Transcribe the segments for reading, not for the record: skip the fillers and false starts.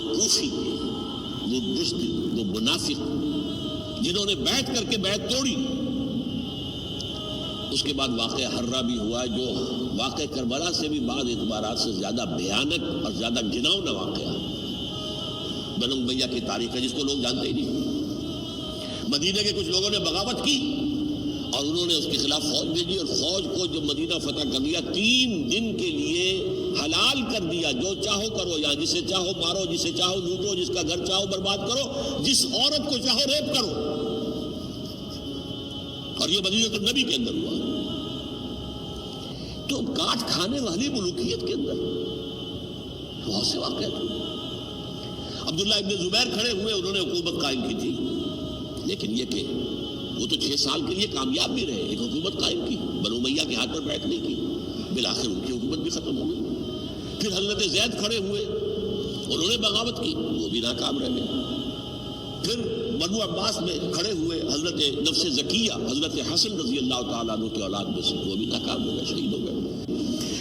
کوفی کے، وہ بزدل، وہ منافق جنہوں نے بیعت کر کے بیعت توڑی. اس کے بعد واقعہ حرہ بھی ہوا جو واقعہ کربلا سے بھی بعض اعتبارات سے زیادہ بھیانک اور زیادہ گھناؤنا واقعہ بنو امیہ کی تاریخ ہے، جس کو لوگ جانتے ہی نہیں. مدینہ کے کچھ لوگوں نے بغاوت کی اور انہوں نے اس کے خلاف فوج بھیجی، اور فوج کو جب مدینہ فتح کر لیا 3 دن کے لیے حلال کر دیا، جو چاہو کرو، یا جسے چاہو مارو، جسے چاہو لوٹو، جس کا گھر چاہو برباد کرو، جس عورت کو چاہو ریپ کرو. اور یہ مدینہ النبی کے اندر ہوا. تو کاٹ کھانے والی ملوکیت کے اندر بہت سے واقعات ہوئے. عبداللہ ابن زبیر کھڑے ہوئے، انہوں نے حکومت قائم کی تھی، لیکن یہ کہ وہ تو 6 سال کے لیے کامیاب بھی رہے، ایک حکومت قائم کی، بنو امیہ کے ہاتھ پر بیعت نہیں کی، بالآخر ان کی حکومت بھی ختم ہو گئی. پھر حضرت زید کھڑے ہوئے، انہوں نے بغاوت کی، وہ بھی ناکام رہ گئے. پھر بنو عباس میں کھڑے ہوئے حضرت نفس زکیہ، حضرت حسن رضی اللہ تعالیٰ عنہ کے اولاد میں سے، وہ بھی ناکام ہو گئے، شہید ہو گئے.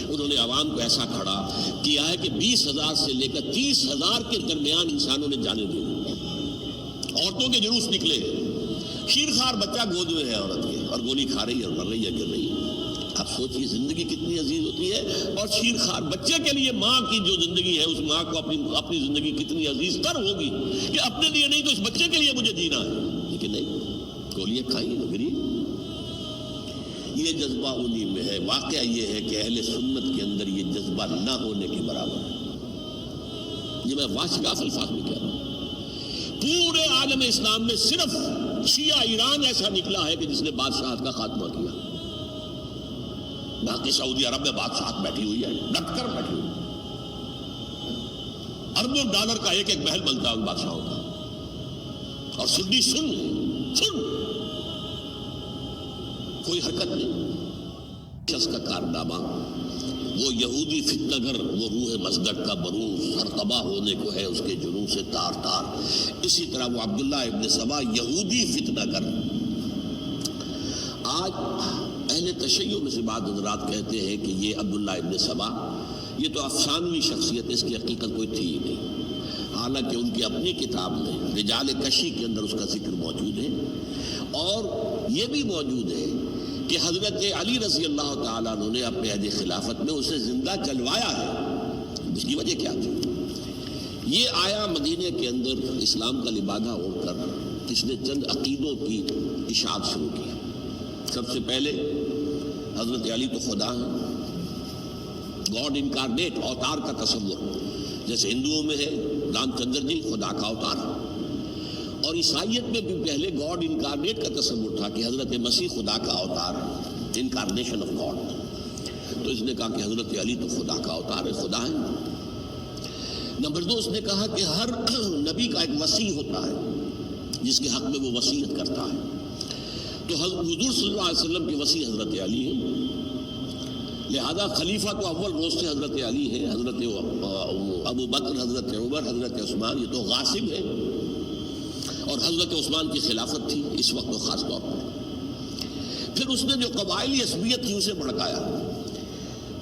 انہوں نے عوام کو ایسا کھڑا کیا ہے کہ 20,000 سے لے کر 30,000 کے درمیان انسانوں نے جانے دی. عورتوں کے جلوس نکلے، شیرخوار بچہ گود میں ہے عورت کے، اور گولی کھا رہی ہے اور مر رہی ہے، گر رہی ہے. اب سوچیے زندگی کتنی عزیز ہوتی ہے، اور شیرخوار بچے کے لیے ماں کی جو زندگی ہے، اس ماں کو اپنی زندگی کتنی عزیز تر ہوگی کہ اپنے لیے نہیں تو اس بچے کے لیے مجھے جینا ہے. لیکن نہیں، گولیاں کھائیں گری. یہ جذبہ انہی میں ہے. واقعہ یہ ہے کہ اہل سنت کے اندر یہ جذبہ نہ ہونے کے برابر ہے. یہ میں واشگاف الفاظ میں کہہ رہا ہوں. پورے عالم اسلام میں صرف شیعہ ایران ایسا نکلا ہے کہ جس نے بادشاہت کا خاتمہ کیا. باقی سعودی عرب میں بادشاہت بیٹھی ہوئی ہے، ڈٹ کر بیٹھی ہوئی. اربوں ڈالر کا ایک محل بنتا ہے ان بادشاہوں کا، اور سنی سن کوئی حرکت نہیں. شخص کا کارنامہ وہ یہودی فتنہ گر، وہ روح مزدق کا بروز، ہر تباہ ہونے کو ہے اس کے جنون سے تار تار. اسی طرح وہ عبداللہ ابن سبا یہودی فتنہ گر. آج اہل تشیع میں سے بعض حضرات کہتے ہیں کہ یہ عبداللہ ابن سبا یہ تو افسانوی شخصیت ہے، اس کی حقیقت کوئی تھی ہی نہیں. حالانکہ ان کی اپنی کتاب میں رجال کشی کے اندر اس کا ذکر موجود ہے. اور یہ بھی موجود ہے کہ حضرت علی رضی اللہ تعالیٰ عنہ نے اپنے عہد خلافت میں اسے زندہ جلوایا ہے. اس کی وجہ کیا تھی؟ یہ آیا مدینے کے اندر اسلام کا لبادہ اوڑھ کر، اس نے چند عقیدوں کی اشاعت شروع کی. سب سے پہلے حضرت علی تو خدا ہیں، گاڈ انکارنیٹ، اوتار کا تصور، جیسے ہندوؤں میں ہے رام چندر جی خدا کا اوتار. اور عیسائیت میں بھی پہلے گاڈ انکارنیٹ کا تصور تھا کہ حضرت مسیح خدا کا اوتار، انکارنیشن آف گاڈ. تو اس نے کہا کہ حضرت علی تو خدا کا اوتار ہے، خدا ہے. نمبر 2، اس نے کہا کہ ہر نبی کا ایک وصی ہوتا ہے جس کے حق میں وہ وصیت کرتا ہے. تو حضور صلی اللہ علیہ وسلم کی وصی حضرت علی ہے، لہذا خلیفہ تو اول روز سے حضرت علی ہے. حضرت ابو بکر، حضرت عمر، حضرت عثمان یہ تو غاصب ہے، اور حضرت عثمان کی خلافت تھی اس وقت تو خاص طور پر. پھر اس نے جو قبائلی عصبیت تھی اسے بھڑکایا.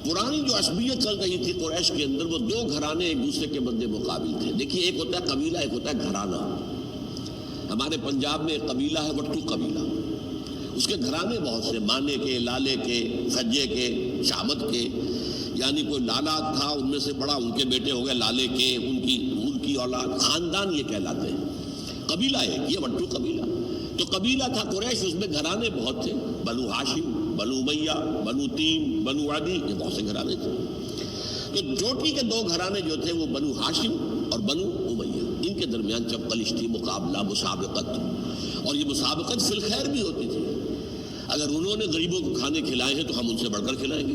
پرانی جو عصبیت چل رہی تھی قریش کے اندر، وہ 2 گھرانے ایک دوسرے کے مد مقابل تھے. دیکھیے، ایک ہوتا ہے قبیلہ، ایک ہوتا ہے گھرانہ. ہمارے پنجاب میں ایک قبیلہ ہے وٹو قبیلہ، اس کے گھرانے بہت سے، مانے کے، لالے کے، سجے کے، شامت کے، یعنی کوئی لالا تھا ان میں سے بڑا، ان کے بیٹے ہو گئے لالے کے، ان کی اولاد، خاندان یہ کہلاتے ہیں. قبیلہ ایک، یہ وٹو قبیلہ. تو قبیلہ تھا قریش، اس میں گھرانے بہت تھے، بنو ہاشم، بنو امیہ، بنو تیم، بنو عدی، یہ بہت سے گھرانے تھے. تو چوٹی کے 2 گھرانے جو تھے وہ بنو ہاشم اور بنو امیہ، ان کے درمیان چپقلش تھی، مقابلہ، مسابقت. اور یہ مسابقت فی الخیر بھی ہوتی تھی. اگر انہوں نے غریبوں کو کھانے کھلائے ہیں تو ہم ان سے بڑھ کر کھلائیں گے،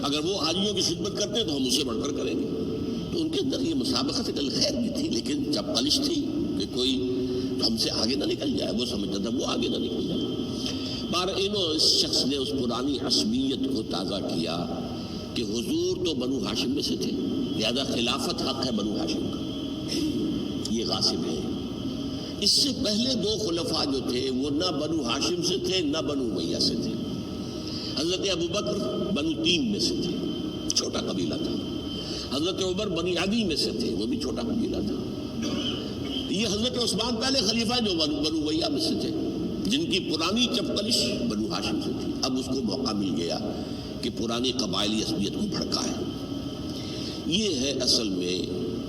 اگر وہ حاجیوں کی خدمت کرتے ہیں تو ہم ان سے بڑھ کر کریں گے. تو ان کے اندر یہ مسابقت الخیر بھی تھی، لیکن چپقلش تھی کہ کوئی ہم سے آگے نہ نکل جائے. وہ سمجھتا تھا وہ آگے نہ نکل جائے. اس شخص نے اس پرانی عصبیت کو تازہ کیا کہ حضور تو بنو ہاشم میں سے تھے، لہذا خلافت حق ہے بنو ہاشم کا، یہ غاصب ہے. اس سے پہلے 2 خلفاء جو تھے وہ نہ بنو ہاشم سے تھے نہ بنو امیہ سے تھے. حضرت ابو بکر بنو تیم میں سے تھے، چھوٹا قبیلہ تھا. حضرت عمر بنی عدی میں سے تھے، وہ بھی چھوٹا قبیلہ تھا۔ یہ حضرت عثمان پہلے خلیفہ جو بنو امیہ میں سے تھے، جن کی پرانی چپکلش بنو ہاشم سے تھی۔ اب اس کو موقع مل گیا کہ پرانی قبائلی عصبیت کو بھڑکائے۔ یہ ہے اصل میں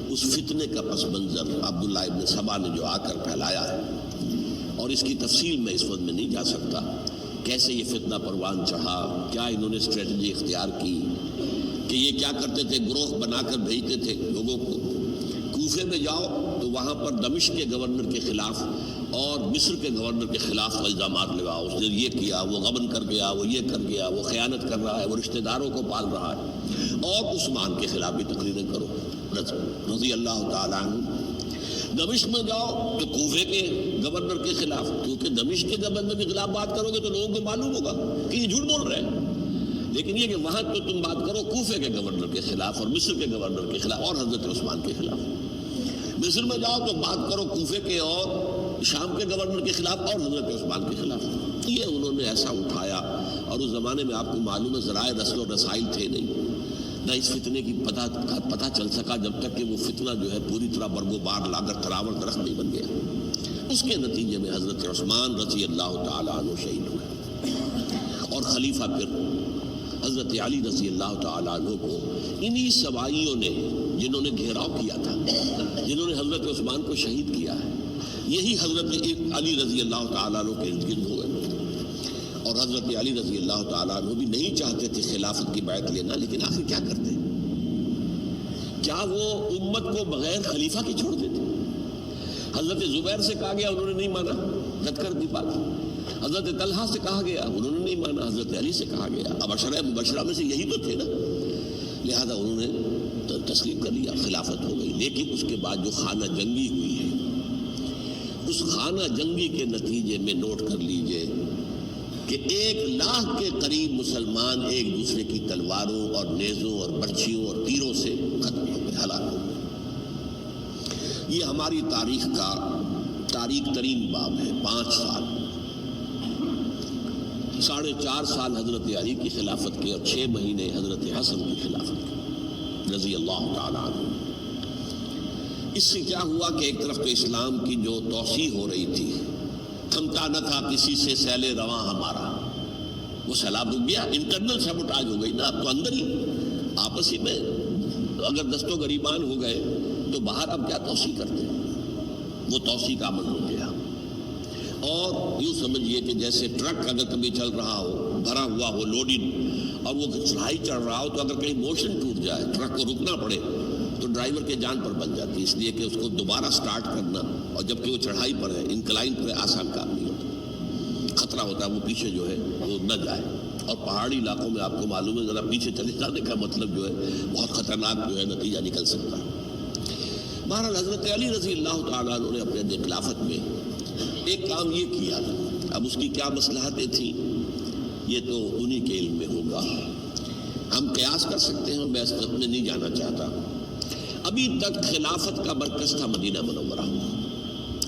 اس فتنے کا پس منظر عبداللہ ابن سبا نے جو آ کر پھیلایا ہے، اور اس کی تفصیل میں اس وقت میں نہیں جا سکتا، کیسے یہ فتنہ پروان چڑھا، کیا انہوں نے اسٹریٹجی اختیار کی، کہ یہ کیا کرتے تھے، گروہ بنا کر بھیجتے تھے لوگوں کو۔ کوفے میں جاؤ تو وہاں پر دمشق کے گورنر کے خلاف اور مصر کے گورنر کے خلاف الزامات لگاؤ، اس نے یہ کیا، وہ غبن کر گیا، وہ یہ کر گیا، وہ خیانت کر رہا ہے، وہ رشتہ داروں کو پال رہا ہے، اور عثمان کے خلاف بھی تقریریں کرو رضی اللہ تعالیٰ عنہ۔ دمشق میں جاؤ تو کوفے کے گورنر کے خلاف، کیونکہ دمشق کے گورنر کے خلاف بات کرو گے تو لوگوں کو معلوم ہوگا کہ یہ جھوٹ بول رہے ہیں، لیکن یہ کہ وہاں تو تم بات کرو کوفے کے گورنر کے خلاف اور مصر کے گورنر کے خلاف اور حضرت عثمان کے خلاف۔ مصر میں جاؤ تو بات کرو کوفے کے اور شام کے گورنر کے خلاف اور حضرت عثمان کے خلاف۔ یہ انہوں نے ایسا اٹھایا، اور اس زمانے میں آپ کو معلوم ہے ذرائع رسل و رسائل تھے نہیں، نہ اس فتنے کی پتہ چل سکا جب تک کہ وہ فتنہ جو ہے پوری طرح برگ و بار لا کر تراور درخت نہیں بن گیا۔ اس کے نتیجے میں حضرت عثمان رضی اللہ تعالیٰ عنہ شہید ہوئے، اور خلیفہ پھر حضرت علی رضی اللہ تعالیٰ عنہ کو انہی سوائیوں نے، جنہوں نے گھیراؤ کیا تھا، جنہوں نے حضرت عثمان کو شہید کیا ہے، یہی حضرت علی رضی اللہ تعالیٰ عنہ کے ارد گرد ہوئے۔ اور حضرت علی رضی اللہ تعالیٰ عنہ بھی نہیں چاہتے تھے خلافت کی بیعت لینا، لیکن آخر کیا کرتے؟ کیا وہ امت کو بغیر خلیفہ کے چھوڑ دیتے؟ حضرت زبیر سے کہا گیا، انہوں نے نہیں مانا، رد کر دی بات۔ حضرت طلحہ سے کہا گیا، انہوں نے نہیں مانا۔ حضرت علی سے کہا گیا، اب عشرہ مبشرہ میں سے یہی تو تھے نا، لہذا انہوں نے تسلیم کر لیا، خلافت ہو گئی۔ لیکن اس کے بعد جو خانہ جنگی ہوئی ہے، اس خانہ جنگی کے نتیجے میں نوٹ کر لیجئے کہ 1,00,000 کے قریب مسلمان ایک دوسرے کی تلواروں اور نیزوں اور برچھیوں اور تیروں سے ختم ہو گئے، ہلاک ہو گئے۔ یہ ہماری تاریخ کا تاریخ ترین باب ہے۔ 5 سال، 4.5 سال حضرت علی کی خلافت کے، اور 6 مہینے حضرت حسن کی خلافت کے رضی اللہ تعالیٰ عنہ۔ اس سے کیا ہوا کہ ایک طرف تو اسلام کی جو توسیع ہو رہی تھی، تھمتا نہ تھا کسی سے سیل رواں ہمارا، وہ سیلاب رک گیا، انٹرنل سیبوٹاج ہو گئی نا، اب تو اندر ہی آپس ہی میں اگر دست و گریبان ہو گئے تو باہر اب کیا توسیع کرتے، وہ توسیع کا عمل ہو گیا۔ اور یوں سمجھیے کہ جیسے ٹرک اگر کبھی چل رہا ہو، بھرا ہوا ہو، لوڈنگ، اور وہ چڑھائی چڑھ رہا ہو، تو اگر کہیں موشن ٹوٹ جائے، ٹرک کو رکنا پڑے، تو ڈرائیور کے جان پر بن جاتی ہے، اس لیے کہ اس کو دوبارہ سٹارٹ کرنا، اور جبکہ وہ چڑھائی پر ہے، انکلائن پر ہے، آسان کام نہیں ہوتا، خطرہ ہوتا ہے وہ پیچھے جو ہے وہ نہ جائے۔ اور پہاڑی علاقوں میں آپ کو معلوم ہے ذرا پیچھے چلے جانے کا مطلب جو ہے بہت خطرناک جو ہے نتیجہ نکل سکتا ہے۔ بہرحال حضرت علی رضی اللہ تعالیٰ عنہ نے اپنے خلافت میں ایک کام یہ کیا، اب اس کی کیا مصلحتیں تھیں یہ تو انہی کے علم میں ہوگا، ہم قیاس کر سکتے ہیں، میں اس طرف میں نہیں جانا چاہتا۔ ابھی تک خلافت کا مرکز تھا مدینہ منورہ،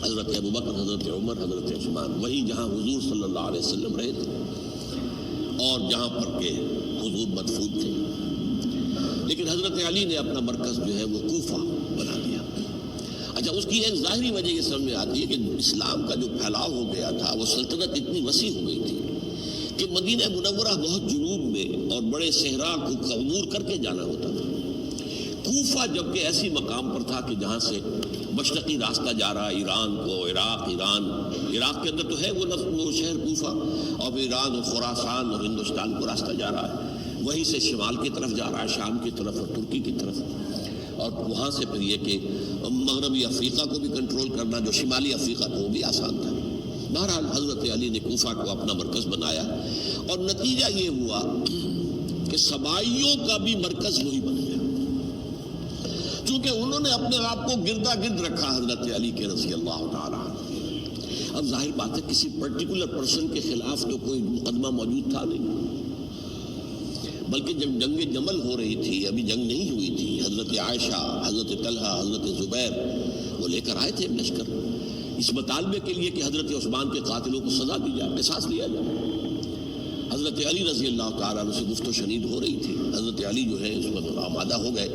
حضرت ابوبکر، حضرت عمر، حضرت عثمان، وہی جہاں حضور صلی اللہ علیہ وسلم رہے تھے اور جہاں پر کہ حضور مدفون تھے۔ لیکن حضرت علی نے اپنا مرکز جو ہے وہ کوفہ بنا دیا۔ اچھا، اس کی ایک ظاہری وجہ یہ سمجھ میں آتی ہے کہ اسلام کا جو پھیلاؤ ہو گیا تھا، وہ سلطنت اتنی وسیع ہو گئی تھی کہ مدینہ منورہ بہت جنوب میں اور بڑے صحرا کو عبور کر کے جانا ہوتا تھا۔ کوفہ جبکہ ایسی مقام پر تھا کہ جہاں سے مشرقی راستہ جا رہا ہے ایران کو، عراق کے اندر تو ہے وہ شہر کوفہ، اور ایران اور خراسان اور ہندوستان کو راستہ جا رہا ہے، وہیں سے شمال کی طرف جا رہا ہے، شام کی طرف اور ترکی کی طرف، اور وہاں سے پھر یہ کہ مغربی افریقہ کو بھی کنٹرول کرنا، جو شمالی افریقہ کو، وہ بھی آسان تھا۔ بہرحال حضرت علی نے کوفہ کو اپنا مرکز بنایا، اور نتیجہ یہ ہوا کہ سبائیوں کا بھی مرکز وہی بن گیا، چونکہ انہوں نے اپنے آپ کو گردا گرد رکھا حضرت علی کے رضی اللہ تعالیٰ عنہ۔ اب ظاہر بات ہے کسی پرٹیکولر پرسن کے خلاف تو کوئی مقدمہ موجود تھا نہیں، بلکہ جب جنگ جمل ہو رہی تھی، ابھی جنگ نہیں ہوئی تھی، حضرت عائشہ، حضرت طلحہ، حضرت زبیر وہ لے کر آئے تھے لشکر اس مطالبے کے لیے کہ حضرت عثمان کے قاتلوں کو سزا دی جائے، قصاص لیا جائے۔ حضرت علی رضی اللہ تعالیٰ عنہ سے گفت و شنید ہو رہی تھی. حضرت علی جو ہے اس وقت آمادہ ہو گئے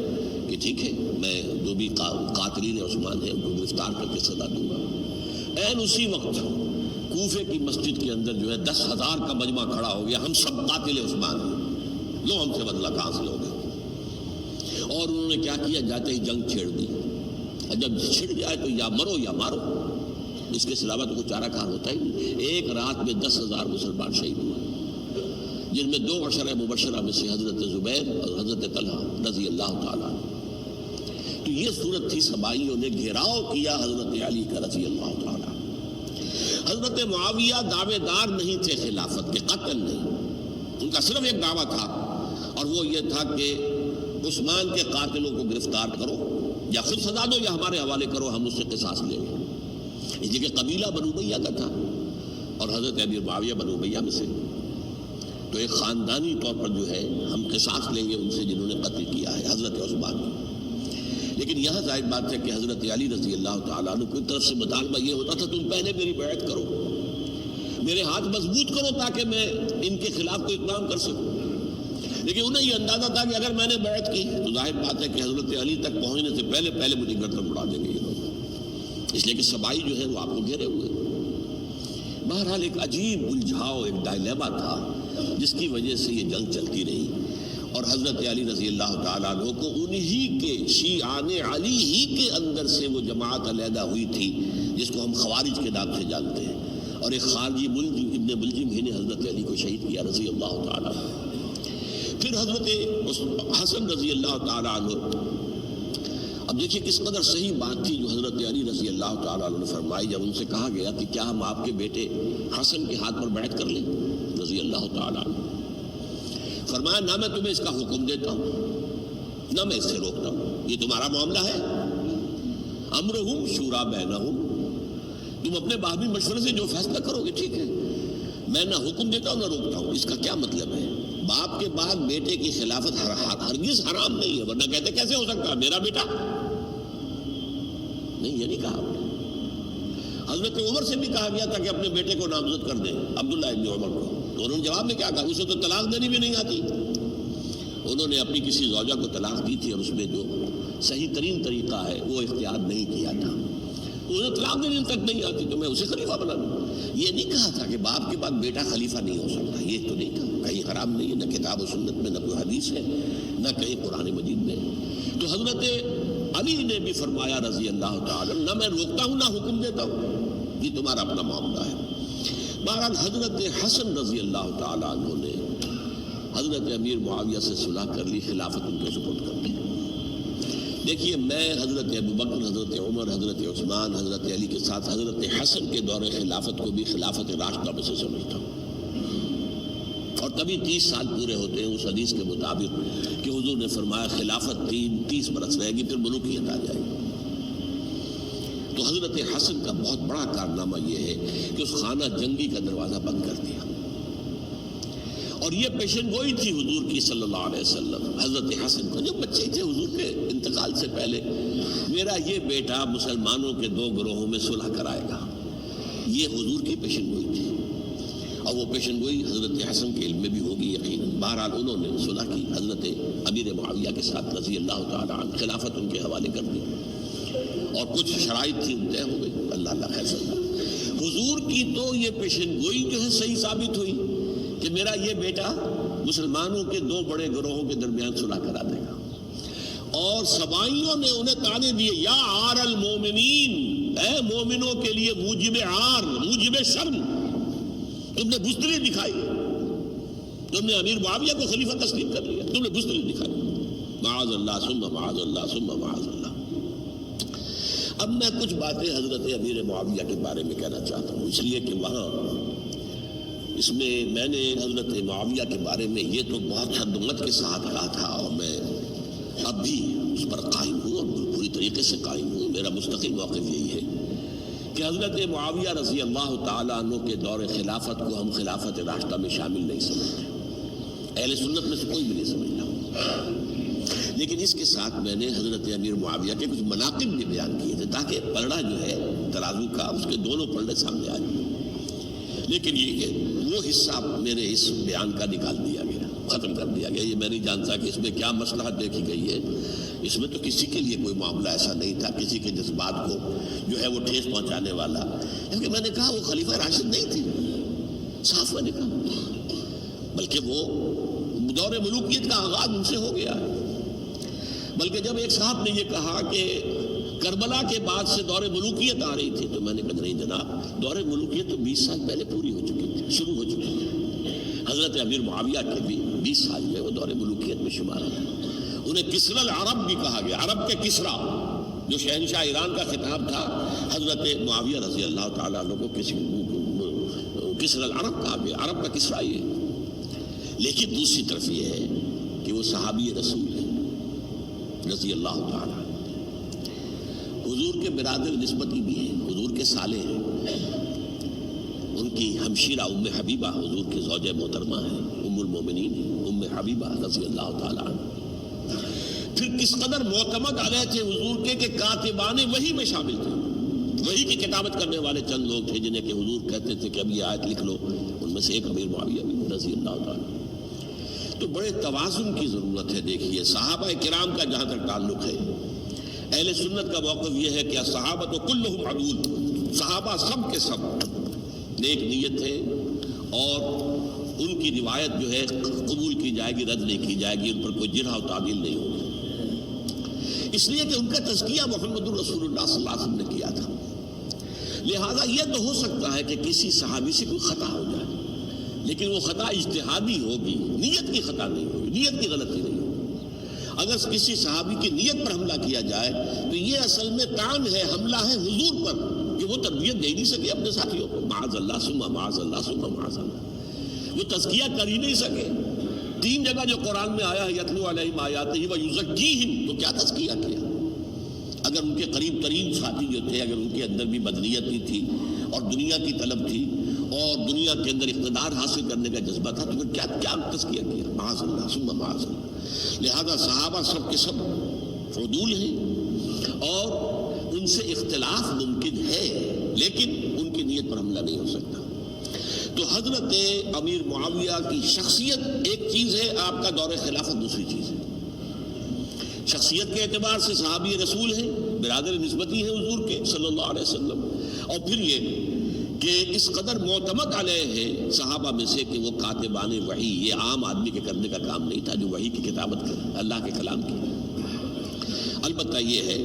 کہ ٹھیک ہے میں جو بھی قاتلین عثمان ہیں ان کو گرفتار کر کے سزا دوں گا. عین اسی وقت کوفے کی مسجد کے اندر جو ہے 10,000 کا مجمع کھڑا ہو گیا. ہم سب قاتل عثمان ہیں, لو ہم سے بدلہ کہاں سے لوگے. اور انہوں نے کیا کیا, جاتے ہی جنگ چھیڑ دی. جب چھڑ جائے تو یا مرو یا مارو, اس کے سلاوہ تو کوئی چارہ کار ہوتا ہی نہیں. ایک رات میں 10,000 مسلمان شہید ہوئے, جن میں 2 عشرہ مبشرہ میں سے حضرت زبیر اور حضرت طلحہ رضی اللہ تعالیٰ. تو یہ صورت تھی, سبائیوں نے گھیراؤ کیا حضرت علی کا رضی اللہ تعالیٰ. حضرت معاویہ دعوے دار نہیں تھے خلافت کے, قتل نہیں, ان کا صرف ایک دعویٰ تھا اور وہ یہ تھا کہ عثمان کے قاتلوں کو گرفتار کرو, یا خود سزا دو یا ہمارے حوالے کرو, ہم اس سے قصاص لیں گے. اس لیے کہ قبیلہ بنو امیہ کا تھا اور حضرت امیر معاویہ بنو امیہ میں سے, تو ایک خاندانی طور پر جو ہے ہم قصاص لیں گے ان سے جنہوں نے قتل کیا ہے حضرت عثمان کو. لیکن یہاں ظاہر بات ہے کہ حضرت علی رضی اللہ تعالیٰ عنہ کی طرف سے مطالبہ یہ ہوتا تھا تم پہلے میری بیعت کرو, میرے ہاتھ مضبوط کرو تاکہ میں ان کے خلاف کوئی اقدام کر سکوں. لیکن انہیں یہ اندازہ تھا کہ اگر میں نے بیعت کی تو ظاہر بات ہے کہ حضرت علی تک پہنچنے سے پہلے مجھے گردن اڑا دیں گے یہ لوگ, اس لیے کہ سبائی جو ہے وہ آپ کو گھیرے ہوئے. بہرحال ایک عجیب الجھاؤ, ایک ڈائلیما تھا جس کی وجہ سے یہ جنگ چلتی رہی. اور حضرت علی رضی اللہ تعالیٰ عنہ کو انہی کے شیعان علی ہی کے اندر سے وہ جماعت علیحدہ ہوئی تھی جس کو ہم خوارج کے نام سے جانتے ہیں, اور ایک خارجی ابن ملجم ہی نے حضرت علی کو شہید کیا رضی اللہ تعالیٰ عنہ. پھر حضرت حسن رضی اللہ تعالیٰ عنہ, اب دیکھیے کس قدر صحیح بات تھی جو حضرت علی رضی اللہ تعالیٰ عنہ نے فرمائی جب ان سے کہا گیا کہ کیا ہم آپ کے بیٹے حسن کے ہاتھ پر بیعت کر لیں رضی اللہ تعالیٰ عنہ. فرمایا نہ میں تمہیں اس کا حکم دیتا ہوں نہ میں اس سے روکتا ہوں, یہ تمہارا معاملہ ہے. امرہم شورا بینہم, تم اپنے باہمی مشورے سے جو فیصلہ کرو گے ٹھیک ہے, میں نہ حکم دیتا ہوں نہ روکتا ہوں. اس کا کیا مطلب ہے؟ باپ کے بعد بیٹے کی خلافت ہرگز حرام نہیں ہے, ورنہ کہتے کیسے ہو سکتا ہے میرا بیٹا, نہیں یہ نہیں کہا. حضرت عمر سے بھی کہا گیا تھا کہ اپنے بیٹے کو نامزد کر دیں عبداللہ ابن عمر کو, تو انہوں نے جواب میں کیا کہا, اسے تو طلاق دینی بھی نہیں آتی. انہوں نے اپنی کسی زوجہ کو طلاق دی تھی اور اس میں جو صحیح ترین طریقہ ہے وہ اختیار نہیں کیا تھا. انہیں طلاق دینے تک نہیں آتی تو میں اسے خلیفہ بنا دوں. یہ نہیں کہا تھا کہ باپ کے بعد بیٹا خلیفہ نہیں ہو سکتا, یہ تو نہیں تھا. کہیں حرام نہیں ہے, نہ کتاب و سنت میں, نہ کوئی حدیث ہے, نہ کہیں قرآن مجید میں. تو حضرت علی نے بھی فرمایا رضی اللہ تعالیٰ, نہ میں روکتا ہوں نہ حکم دیتا ہوں, یہ تمہارا اپنا معاملہ ہے. بہرحال حضرت حسن رضی اللہ تعالیٰ عنہ نے حضرت امیر معاویہ سے صلح کر لی, خلافت ان کو سپرد کر دی. دیکھیے میں حضرت ابوبکر, حضرت عمر, حضرت عثمان, حضرت علی کے ساتھ حضرت حسن کے دور خلافت کو بھی خلافت راشدہ میں سے سمجھتا ہوں. اور تبھی 30 سال پورے ہوتے ہیں اس حدیث کے مطابق کہ حضور نے فرمایا خلافت 30 برس رہے گی پھر ملوکیت آ جائے گی. تو حضرت حسن کا بہت بڑا کارنامہ یہ ہے کہ اس خانہ جنگی کا دروازہ بند کر دیا, اور یہ پیشن گوئی تھی حضور کی صلی اللہ علیہ وسلم. حضرت حسن کو جب بچے تھے حضور کے انتقال سے پہلے, میرا یہ بیٹا مسلمانوں کے 2 گروہوں میں صلح کرائے گا, یہ حضور کی پیشن گوئی تھی. اور وہ پیشن گوئی حضرت حسن کے علم میں بھی ہوگی یقیناً. بہرحال انہوں نے صلح کی حضرت امیر معاویہ کے ساتھ رضی اللہ تعالیٰ عنہ, خلافت ان کے حوالے کر دی, اور کچھ شرائط تھی طے ہو گئی. اللہ خیر سمجھا. حضور کی تو یہ پیشن گوئی جو ہے صحیح ثابت ہوئی کہ میرا یہ بیٹا مسلمانوں کے 2 بڑے گروہوں کے درمیان صلح کرا دے گا. اور سبائیوں نے انہیں تانے دیے, یا عار المومنین, اے مومنوں کے لیے موجب عار, موجب شرم, تم نے بزدلی دکھائی, تم نے امیر معاویہ کو خلیفہ تسلیم کر لیا, تم نے بزدلی دکھائی. معاذ اللہ ثم معاذ اللہ ثم معاذ اللہ. اب میں کچھ باتیں حضرت امیر معاویہ کے بارے میں کہنا چاہتا ہوں, اس لیے کہ وہاں اس میں نے حضرت معاویہ کے بارے میں یہ تو بہت حدمت کے ساتھ کہا تھا, اور میں اب بھی اس پر قائم ہوں اور پوری طریقے سے قائم ہوں. میرا مستقل موقف یہی ہے کہ حضرت معاویہ رضی اللہ تعالیٰ عنہ کے دور خلافت کو ہم خلافت راشدہ میں شامل نہیں سمجھتے, اہل سنت میں سے کوئی بھی نہیں سمجھتا. لیکن اس کے ساتھ میں نے حضرت امیر معاویہ کے کچھ مناقب بھی بیان کیے تھے تاکہ پلڑا جو ہے ترازو کا اس کے دونوں پلڑے سامنے آ جائیں. لیکن یہ کہ وہ حصہ میرے اس بیان کا نکال دیا گیا، ختم کر دیا گیا. یہ میں نہیں جانتا کہ اس میں کیا مصلحت دیکھی گئی ہے. اس میں تو کسی کے لیے کوئی معاملہ ایسا نہیں تھا کسی کے جذبات کو جو ہے وہ ٹھیس پہنچانے والا. کیونکہ میں نے کہا وہ خلیفہ راشد نہیں تھے، صاف میں نے کہا، بلکہ وہ دور ملوکیت کا آغاز ان سے ہو گیا. بلکہ جب ایک صاحب نے یہ کہا کہ کربلا کے بعد سے دور ملوکیت آ رہی تھی، تو میں نے کہا نہیں جناب، دور ملوکیت تو 20 سال پہلے پوری ہو چکی تھی، شروع ہو چکی تھی. حضرت امیر معاویہ کے بھی 20 سال میں وہ دور ملوکیت میں شمار ہے. انہیں کسرا العرب بھی کہا گیا، عرب کے کسرا، جو شہنشاہ ایران کا خطاب تھا. حضرت معاویہ رضی اللہ تعالیٰ عنہ کو کسرا العرب کہا گیا، عرب کا کسرا یہ. لیکن دوسری طرف یہ ہے کہ وہ صحابی رسول ہیں رضی اللہ تعالیٰ، حضور کے برادر نسبتی بھی ہیں، حضور کے سالے ہیں. ان کی ہمشیرہ ام حبیبہ حضور کی زوجہ محترمہ ہیں، ام المومنین ہیں، ام حبیبہ رضی اللہ تعالیٰ عنہ. پھر کس قدر معتمد علیہ تھے حضور کے کہ کاتبان وحی میں شامل تھے. وحی کی کتابت کرنے والے چند لوگ تھے جنہیں کہ حضور کہتے تھے کہ اب یہ آیت لکھ لو. ان میں سے ایک امیر معاویہ بھی رضی اللہ تعالیٰ. تو بڑے توازن کی ضرورت ہے. دیکھیے صحابہ کرام کا جہاں تک تعلق ہے، اہل سنت کا موقف یہ ہے کہ صحابہ تو کلہم عدول، صحابہ سب کے سب نیک نیت ہے اور ان کی روایت جو ہے قبول کی جائے گی، رد نہیں کی جائے گی، ان پر کوئی جرح و تعدیل نہیں ہوگی. اس لیے کہ ان کا تزکیہ محمد الرسول اللہ صلی اللہ علیہ وسلم نے کیا تھا. لہذا یہ تو ہو سکتا ہے کہ کسی صحابی سے کوئی خطا ہو جائے، لیکن وہ خطا اجتہادی ہوگی، نیت کی خطا نہیں ہوگی، نیت کی غلطی نہیں ہوگی. اگر کسی صحابی کی نیت پر حملہ کیا جائے تو یہ اصل میں طعن ہے، حملہ ہے حضور پر کہ وہ تربیت دے نہیں سکے اپنے ساتھیوں کو. معاذ اللہ ثم معاذ اللہ ثم معاذ اللہ، وہ تزکیہ کر ہی نہیں سکے. 3 جگہ جو قرآن میں آیا ہے یتلو علیہم آیاتہ ویزکیہم، تو کیا تزکیہ کیا؟ اگر ان کے قریب ترین ساتھی جو تھے، اگر ان کے اندر بھی بدنیت بھی تھی اور دنیا کی طلب تھی اور دنیا کے اندر اقتدار حاصل کرنے کا جذبہ تھا، تو پھر کیا تزکیہ کیا؟ معاذ اللہ ثم معاذ اللہ. لہذا صحابہ سب کے سب عدول ہیں اور ان سے اختلاف ممکن ہے، لیکن ان کی نیت پر حملہ نہیں ہو سکتا. تو حضرت امیر معاویہ کی شخصیت ایک چیز ہے، آپ کا دور خلافت دوسری چیز ہے. شخصیت کے اعتبار سے صحابی رسول ہیں، برادر نسبتی ہیں حضور کے صلی اللہ علیہ وسلم. اور پھر یہ کہ اس قدر معتمد علیہ ہے صحابہ میں سے کہ وہ کاتبان وحی، یہ عام آدمی کے کرنے کا کام نہیں تھا جو وحی کی کتابت کرے، اللہ کے کلام کی. البتہ یہ ہے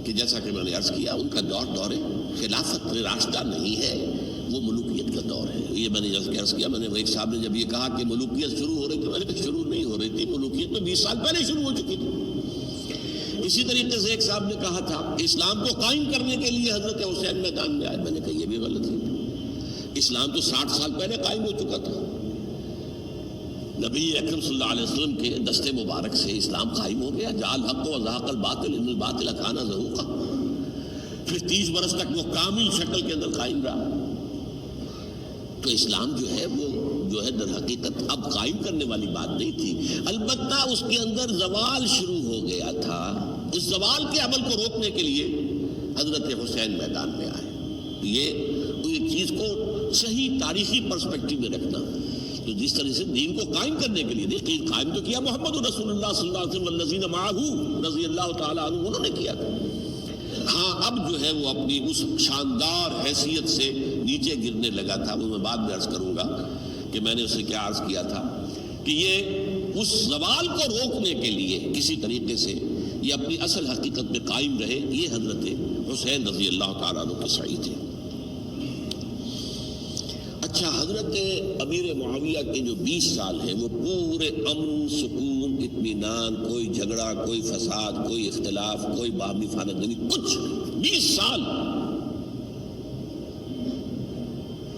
کہ جیسا کہ میں نے عرض کیا، ان کا دور خلافت راستہ نہیں ہے، وہ ملوکیت کا دور ہے. یہ میں نے عرض کیا، میں نے ایک صاحب نے جب یہ کہا کہ ملوکیت شروع ہو رہی تھی، میں نے کہا شروع نہیں ہو رہی تھی، ملوکیت تو 20 سال پہلے شروع ہو چکی تھی. اسی طریقے سے ایک صاحب نے کہا تھا اسلام کو قائم کرنے کے لیے حضرت حسین میدان میں آئے. میں نے کہا یہ بھی غلط ہے، اسلام تو 60 سال پہلے قائم ہو چکا تھا. نبی اکرم صلی اللہ علیہ وسلم کے دستے مبارک سے اسلام قائم ہو گیا. جاء الحق وزهق الباطل ان الباطل کان زهوقا. پھر 30 برس تک وہ کامل شکل کے اندر قائم رہا. تو اسلام جو ہے وہ جو ہے در حقیقت اب قائم کرنے والی بات نہیں تھی. البتہ اس کے اندر زوال شروع ہو گیا تھا. اس زوال کے عمل کو روکنے کے لیے حضرت حسین میدان میں آئے. یہ ایک چیز کو صحیح تاریخی پرسپیکٹو میں رکھنا. تو جس طرح سے دین کو قائم کرنے کے لیے دیکھیں قائم تو کیا محمد رسول اللہ صلی اللہ علیہ وسلم والذین معہ رضی اللہ تعالیٰ عنہ، انہوں نے کیا تھا. ہاں اب جو ہے وہ اپنی اس شاندار حیثیت سے نیچے گرنے لگا تھا. وہ میں بعد میں عرض کروں گا کہ میں نے اسے کیا عرض کیا تھا کہ یہ اس زوال کو روکنے کے لیے کسی طریقے سے یہ اپنی اصل حقیقت میں قائم رہے. یہ حضرت حسین رضی اللہ تعالیٰ عنہ کے سعی تھے. اچھا، حضرت امیر معاویہ کے جو 20 سال ہیں وہ پورے امن، سکون، اطمینان، کوئی جھگڑا، کوئی فساد، کوئی اختلاف، کوئی باہمی فانت نہیں، کچھ 20 سال.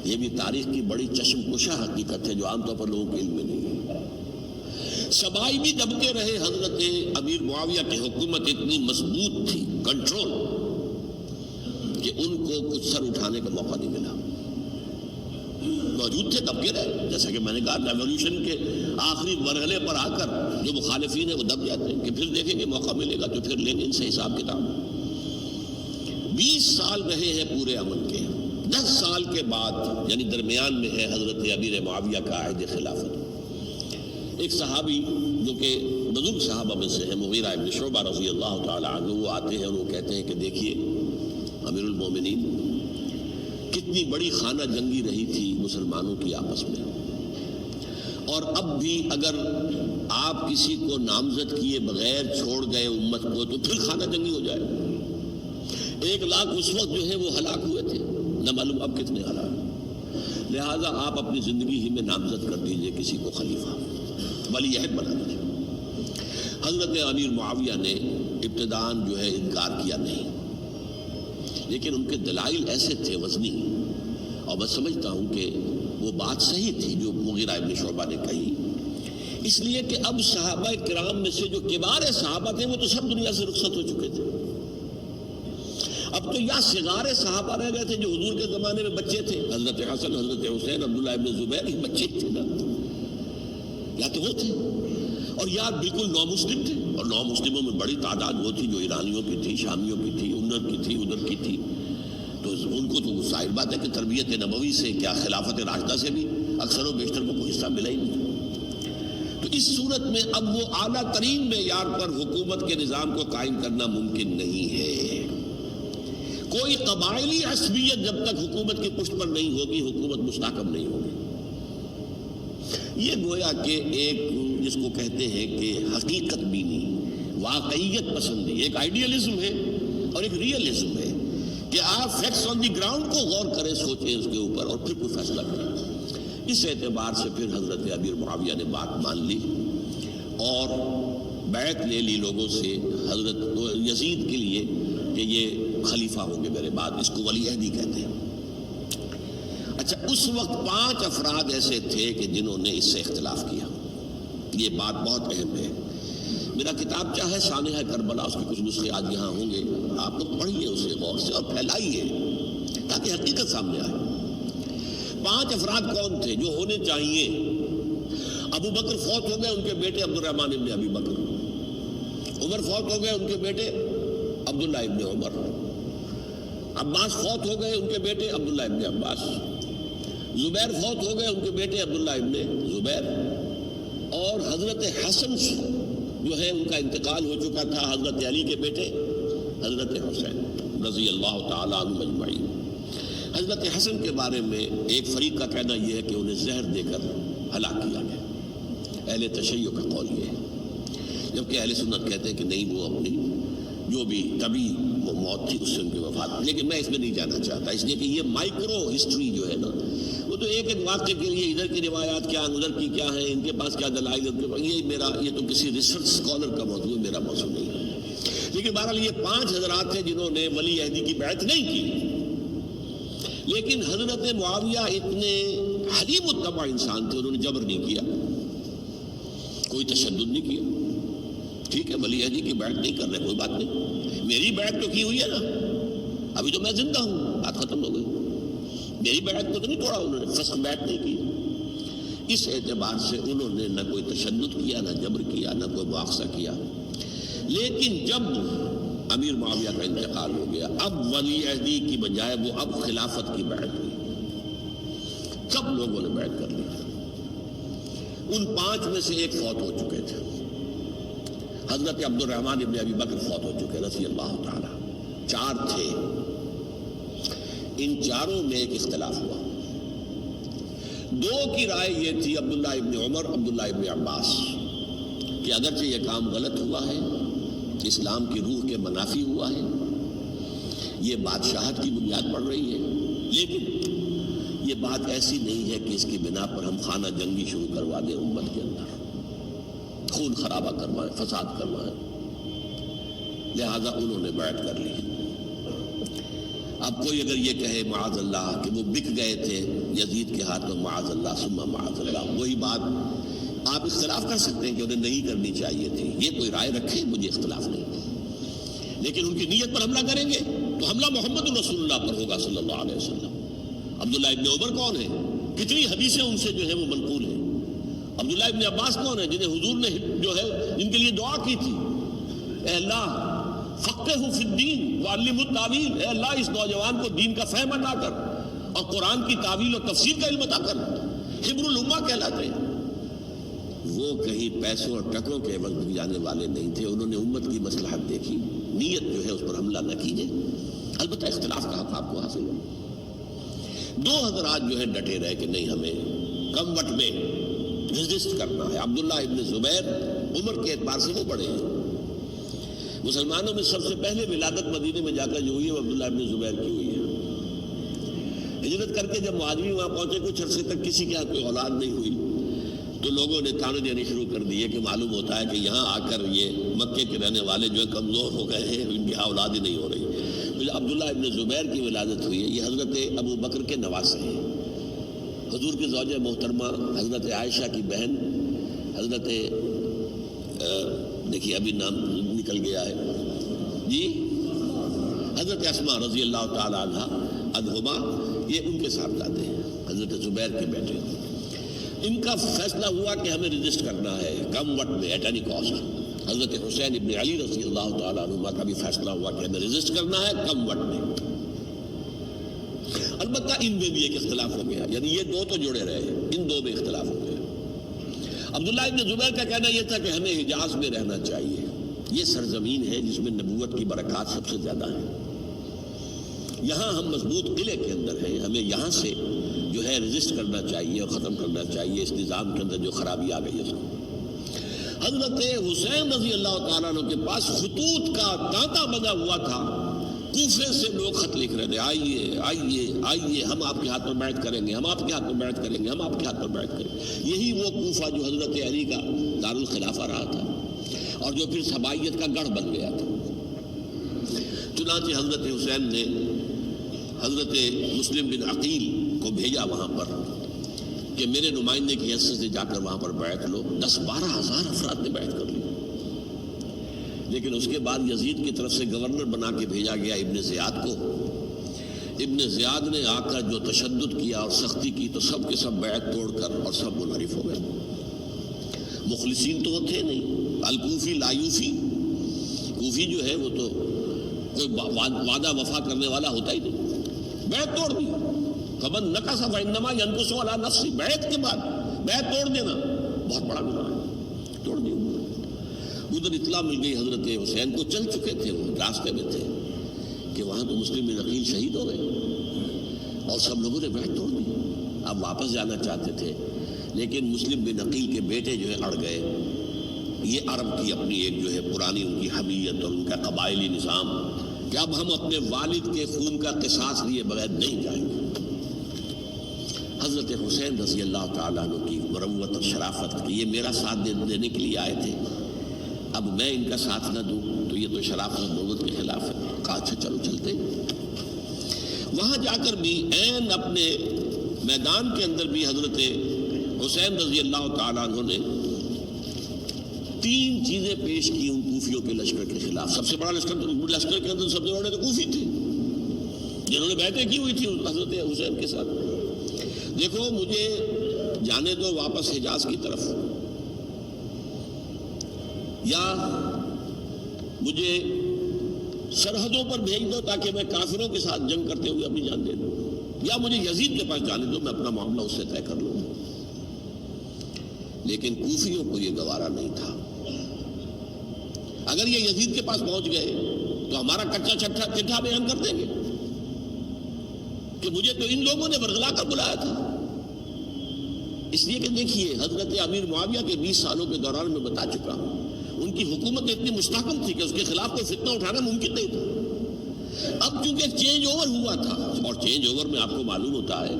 یہ بھی تاریخ کی بڑی چشم کشا حقیقت ہے جو عام طور پر لوگوں کے علم میں نہیں ہے. سبائی بھی دبتے رہے. حضرت امیر معاویہ کی حکومت اتنی مضبوط تھی، کنٹرول، کہ ان کو کچھ سر اٹھانے کا موقع نہیں ملا. موجود تھے دب کے رہے. جیسا کہ میں نے کہا ریولوشن کے آخری مرحلے پر آ کر جو مخالفین ہیں وہ دب جاتے ہیں کہ پھر دیکھیں گے موقع ملے گا تو پھر لیں گے ان سے حساب کتاب. 20 سال رہے ہیں پورے امن کے. 10 سال کے بعد یعنی درمیان میں ہے حضرت امیر معاویہ کا عہد خلافت، ایک صحابی جو کہ بزرگ صحابہ میں سے ہے مغیرہ ابن شعبہ رضی اللہ تعالی عنہ، وہ آتے ہیں اور وہ کہتے ہیں کہ دیکھیے امیر المومنین، کتنی بڑی خانہ جنگی رہی تھی مسلمانوں کی آپس میں، اور اب بھی اگر آپ کسی کو نامزد کیے بغیر چھوڑ گئے امت کو تو پھر خانہ جنگی ہو جائے۔ 1 لاکھ اس وقت جو ہے وہ ہلاک ہوئے تھے، نہ معلوم اب کتنے ہلاک، لہٰذا آپ اپنی زندگی ہی میں نامزد کر دیجئے کسی کو خلیفہ، ولی عہد بنا دیجئے۔ حضرت امیر معاویہ نے ابتداءً جو ہے انکار کیا نہیں، لیکن ان کے دلائل ایسے تھے وزنی، اور میں سمجھتا ہوں کہ وہ بات صحیح تھی جو مغیرہ ابن شعبہ نے کہی، اس لیے کہ اب صحابہ کرام میں سے جو کبار صحابہ تھے وہ تو سب دنیا سے رخصت ہو چکے تھے، اب تو یا صغار صحابہ رہ گئے تھے جو حضور کے زمانے میں بچے تھے، حضرت حسن، حضرت حسین، عبداللہ ابن زبیر، یہ بچے تھے نا، یا تو وہ تھے، اور یا بالکل نو مسلم تھے، اور نو مسلموں میں بڑی تعداد وہ تھی جو ایرانیوں کی تھی، شامیوں کی تھی، ادھر کی تھی، ادھر کی تھی، تو ان کو تو ظاہر بات ہے کہ تربیت نبوی سے کیا خلافت راشدہ سے بھی اکثر و بیشتر کو کوئی حصہ ملا ہی نہیں۔ تو اس صورت میں اب وہ اعلیٰ ترین معیار پر حکومت کے نظام کو قائم کرنا ممکن نہیں ہے۔ کوئی قبائلی عصبیت جب تک حکومت کی پشت پر نہیں ہوگی، حکومت مستحکم نہیں ہوگی۔ یہ گویا کہ ایک جس کو کہتے ہیں کہ حقیقت بینی، واقعیت پسندی، ایک آئیڈیالزم ہے اور ایک ریئلزم ہے کہ آپ فیکٹس آن دی گراؤنڈ کو غور کریں، سوچیں اس کے اوپر اور پھر کوئی فیصلہ کریں۔ اس اعتبار سے پھر حضرت امیر معاویہ نے بات مان لی اور بیعت لے لی لوگوں سے حضرت یزید کے لیے کہ یہ خلیفہ ہوں گے میرے بعد، اس کو ولی عہدی کہتے ہیں۔ اچھا، اس وقت 5 افراد ایسے تھے کہ جنہوں نے اس سے اختلاف کیا، یہ بات بہت اہم ہے۔ میرا کتاب چاہے سانحہ کربلا، اس کے کچھ نسخے آج یہاں ہوں گے، آپ لوگ پڑھیے اسے غور سے اور پھیلائیے تاکہ حقیقت سامنے آئے۔ 5 افراد کون تھے جو ہونے چاہیے؟ ابو بکر فوت ہو گئے، ان کے بیٹے عبد الرحمن ابن ابی بکر، عمر فوت ہو گئے، ان کے بیٹے عبداللہ ابن عمر، عباس فوت ہو گئے، ان کے بیٹے عبداللہ ابن عباس، زبیر فوت ہو گئے، ان کے بیٹے عبداللہ ابن زبیر، اور حضرت حسن جو ہے ان کا انتقال ہو چکا تھا، حضرت علی کے بیٹے حضرت حسین رضی اللہ تعالیٰ عنہ اجمعین۔ حضرت حسن کے بارے میں ایک فریق کا کہنا یہ ہے کہ انہیں زہر دے کر ہلاک کیا گیا، اہل تشیع کا قول یہ ہے، جبکہ اہل سنت کہتے ہیں کہ نہیں، وہ اپنی جو بھی طبی موت تھی اس سے ان کی وفات، لیکن میں اس میں نہیں جانا چاہتا، اس لیے کہ یہ مائکرو ہسٹری جو ہے نا، وہ تو ایک واقعے کے لیے ادھر کی روایات کیا، ادھر کی کیا ہے، ان کے پاس کیا دلائل، یہ تو کسی ریسرچ اسکالر کا موضوع ہے، میرا موضوع نہیں ہے۔ لیکن بہرحال یہ 5 حضرات تھے جنہوں نے ولی عہدی کی بیعت نہیں کی، لیکن حضرت معاویہ اتنے حلیم الطبع انسان تھے، انہوں نے جبر نہیں کیا، کوئی تشدد نہیں کیا۔ ٹھیک ہے، ولی عہدی کی بیعت نہیں کر رہے، کوئی بات نہیں، میری بیعت تو کی ہوئی ہے نا، ابھی تو میں زندہ ہوں، بات ختم ہو گئی، میری بیعت کو تو نہیں توڑا انہوں نے، فسخ بیعت نہیں کی۔ اس اعتبار سے انہوں نے نہ کوئی تشدد کیا، نہ جبر کیا، نہ کوئی مواخذہ کیا۔ لیکن جب امیر معاویہ کا انتقال ہو گیا، اب ولی عہدی کی بجائے وہ اب خلافت کی بیعت ہوئی، سب لوگوں نے بیعت کر لی۔ ان 5 میں سے ایک فوت ہو چکے تھے، حضرت عبد الرحمن ابن ابی بکر فوت ہو چکے رضی اللہ تعالی، 4 تھے، ان 4 میں ایک اختلاف ہوا۔ 2 کی رائے یہ تھی، عبداللہ ابن عمر، عبداللہ ابن عباس، کہ اگرچہ یہ کام غلط ہوا ہے، اسلام کی روح کے منافی ہوا ہے، یہ بادشاہت کی بنیاد پڑ رہی ہے، لیکن یہ بات ایسی نہیں ہے کہ اس کی بنا پر ہم خانہ جنگی شروع کروا دیں، امت کے اندر خون خرابہ کروائیں، فساد کروائیں۔ لہذا انہوں نے بیعت کر لی۔ اب کوئی اگر یہ کہے معاذ اللہ کہ وہ بک گئے تھے یزید کے ہاتھوں، معاذ اللہ ثم معاذ اللہ، وہی بات آپ اختلاف کر سکتے ہیں کہ انہیں نہیں کرنی چاہیے تھی، یہ کوئی رائے رکھے، مجھے اختلاف نہیں، لیکن ان کی نیت پر حملہ کریں گے تو حملہ محمد رسول اللہ پر ہوگا صلی اللہ علیہ وسلم۔ عبداللہ ابن عمر کون ہے؟ کتنی حدیثیں ان سے جو ہے وہ منقول ہیں۔ عبداللہ ابن عباس کون ہے؟ جنہیں حضور نے جو ہے جن کے لیے دعا کی تھی، اے اللہ فقہہ فی الدین وعلمہ التاویل، اے اللہ اس نوجوان کو دین کا فہم عطا کر اور قرآن کی تعویل اور تفسیر کا علم عطا کر، حبر الامہ کہلاتے ہیں۔ وہ کہیں پیسوں اور ٹکوں کے عوض جانے والے نہیں تھے، انہوں نے امت کی مصلحت دیکھی، نیت جو ہے اس پر حملہ نہ کیجیے، البتہ اختلاف کا حق آپ کو حاصل ہو۔ دو حضرات جو ہے ڈٹے رہے کہ نہیں، ہمیں کم وقت میں ریزسٹ کرنا ہے۔ عبداللہ ابن زبیر عمر کے اعتبار سے وہ بڑے ہیں، مسلمانوں میں سب سے پہلے ولادت مدینے میں جا کر جو ہوئی ہے وہ عبداللہ ابن زبیر کی ہوئی ہے۔ ہجرت کر کے جب مہاجرین وہاں پہنچے، کچھ عرصے تک کسی کے ہاں کوئی اولاد نہیں ہوئی، تو لوگوں نے تانے دینے شروع کر دیے کہ معلوم ہوتا ہے کہ یہاں آ کر یہ مکے کے رہنے والے جو ہے کمزور ہو گئے ہیں، ان کی اولاد ہی نہیں ہو رہی۔ تو عبداللہ ابن زبیر کی ولادت ہوئی ہے، یہ حضرت ابو بکر کے نواسے ہیں، حضور کی زوجہ محترمہ حضرت عائشہ کی بہن، حضرت دیکھیے ابھی نام نکل گیا ہے جی، حضرت اسماء رضی اللہ تعالی عنہ عنہما، یہ ان کے صاحبزادے ہیں، حضرت زبیر کے بیٹے۔ ان کا فیصلہ ہوا کہ ہمیں رجسٹ کرنا ہے کم وقت میں، ایٹ اینی کاسٹ۔ حضرت حسین ابن علی رضی اللہ تعالیٰ عنہ کا بھی فیصلہ ہوا کہ ہمیں رجسٹ کرنا ہے کم وقت میں۔ البتہ ان میں بھی ایک اختلاف ہو گیا، یعنی یہ دو تو جڑے رہے، ان دو میں اختلاف ہو گیا۔ عبداللہ ابن زبیر کا کہنا یہ تھا کہ ہمیں حجاز میں رہنا چاہیے، یہ سرزمین ہے جس میں نبوت کی برکات سب سے زیادہ ہیں، یہاں ہم مضبوط قلعے کے اندر ہیں، ہمیں یہاں سے جو ہے رجسٹ کرنا چاہیے اور ختم کرنا چاہیے اس نظام کے اندر جو خرابی آ گئی ہے اس کو۔ حضرت حسین رضی اللہ تعالیٰ عنہ کے پاس خطوط کا تانتا بنا ہوا تھا، کوفے سے لوگ خط لکھ رہے تھے، آئیے آئیے آئیے، ہم آپ کے ہاتھ پر بیعت کریں گے، ہم آپ کے ہاتھ پر بیعت کریں گے، ہم آپ کے ہاتھ پر بیعت کریں گے۔ یہی وہ کوفہ جو حضرت علی کا دارالخلافہ رہا تھا اور جو پھر سبائیت کا گڑھ بن گیا تھا۔ چنانچہ حضرت حسین نے حضرت مسلم بن عقیل کو بھیجا وہاں پر کہ میرے نمائندے کی حیثیت سے جا کر وہاں پر بیعت لو۔ 10-12 ہزار افراد نے بیعت کر لی، لیکن اس کے بعد یزید کی طرف سے گورنر بنا کے بھیجا گیا ابن زیاد کو۔ ابن زیاد نے آ کر جو تشدد کیا اور سختی کی تو سب کے سب بیعت توڑ کر اور سب منحرف ہو گئے۔ مخلصین تو وہ تھے نہیں، الکوفی لایوفی، کوفی جو ہے وہ تو کوئی وعدہ وفا کرنے والا ہوتا ہی نہیں، بیعت توڑ دی۔ فمن نقص فانما ينقص على نفسه، بیعت کے بعد بیعت توڑ دینا بہت بڑا گناہ ہے، توڑ دی۔ ادھر اطلاع مل گئی حضرت حسین کو، چل چکے تھے وہ، راستے میں تھے کہ وہاں تو مسلم بن عقیل شہید ہو گئے اور سب لوگوں نے بیعت توڑ دی۔ اب واپس جانا چاہتے تھے، لیکن مسلم بن عقیل کے بیٹے جو ہے اڑ گئے۔ یہ عرب کی اپنی ایک جو ہے پرانی ان کی حمیت اور ان کا قبائلی نظام کہ اب ہم اپنے والد کے خون کا قصاص لیے بغیر نہیں جائیں گے۔ حضرت حسین رضی اللہ تعالیٰ عنہ کی مروت اور شرافت کہ یہ میرا ساتھ دینے کے لیے آئے تھے، اب میں ان کا ساتھ نہ دوں تو یہ تو شرافت اور مروت کے خلاف ہے۔ کہا اچھا چلو چلتے۔ وہاں جا کر بھی عین اپنے میدان کے اندر بھی حضرت حسین رضی اللہ تعالیٰ عنہ نے 3 چیزیں پیش کی ان کوفیوں کے لشکر کے خلاف۔ سب سے بڑا لشکر کے اندر سب سے بڑے تو کوفی تھے جنہوں نے بیعتیں کی ہوئی تھی حضرت حسین کے ساتھ۔ دیکھو مجھے جانے دو واپس حجاز کی طرف، یا مجھے سرحدوں پر بھیج دو تاکہ میں کافروں کے ساتھ جنگ کرتے ہوئے اپنی جان دے دوں، یا مجھے یزید کے پاس جانے دو، میں اپنا معاملہ اس سے طے کر لوں۔ لیکن کوفیوں کو یہ گوارا نہیں تھا۔ اگر یہ یزید کے پاس پہنچ گئے تو ہمارا کچا چٹھا بیان کر دیں گے کہ مجھے تو ان لوگوں نے برگلا کر بلایا تھا۔ اس لیے کہ دیکھیے حضرت امیر معاویہ کے 20 سالوں کے دوران میں بتا چکا ہوں، ان کی حکومت اتنی مستحکم تھی کہ اس کے خلاف کوئی فتنہ اٹھانا ممکن نہیں تھا۔ اب چونکہ چینج اوور ہوا تھا، اور چینج اوور میں آپ کو معلوم ہوتا ہے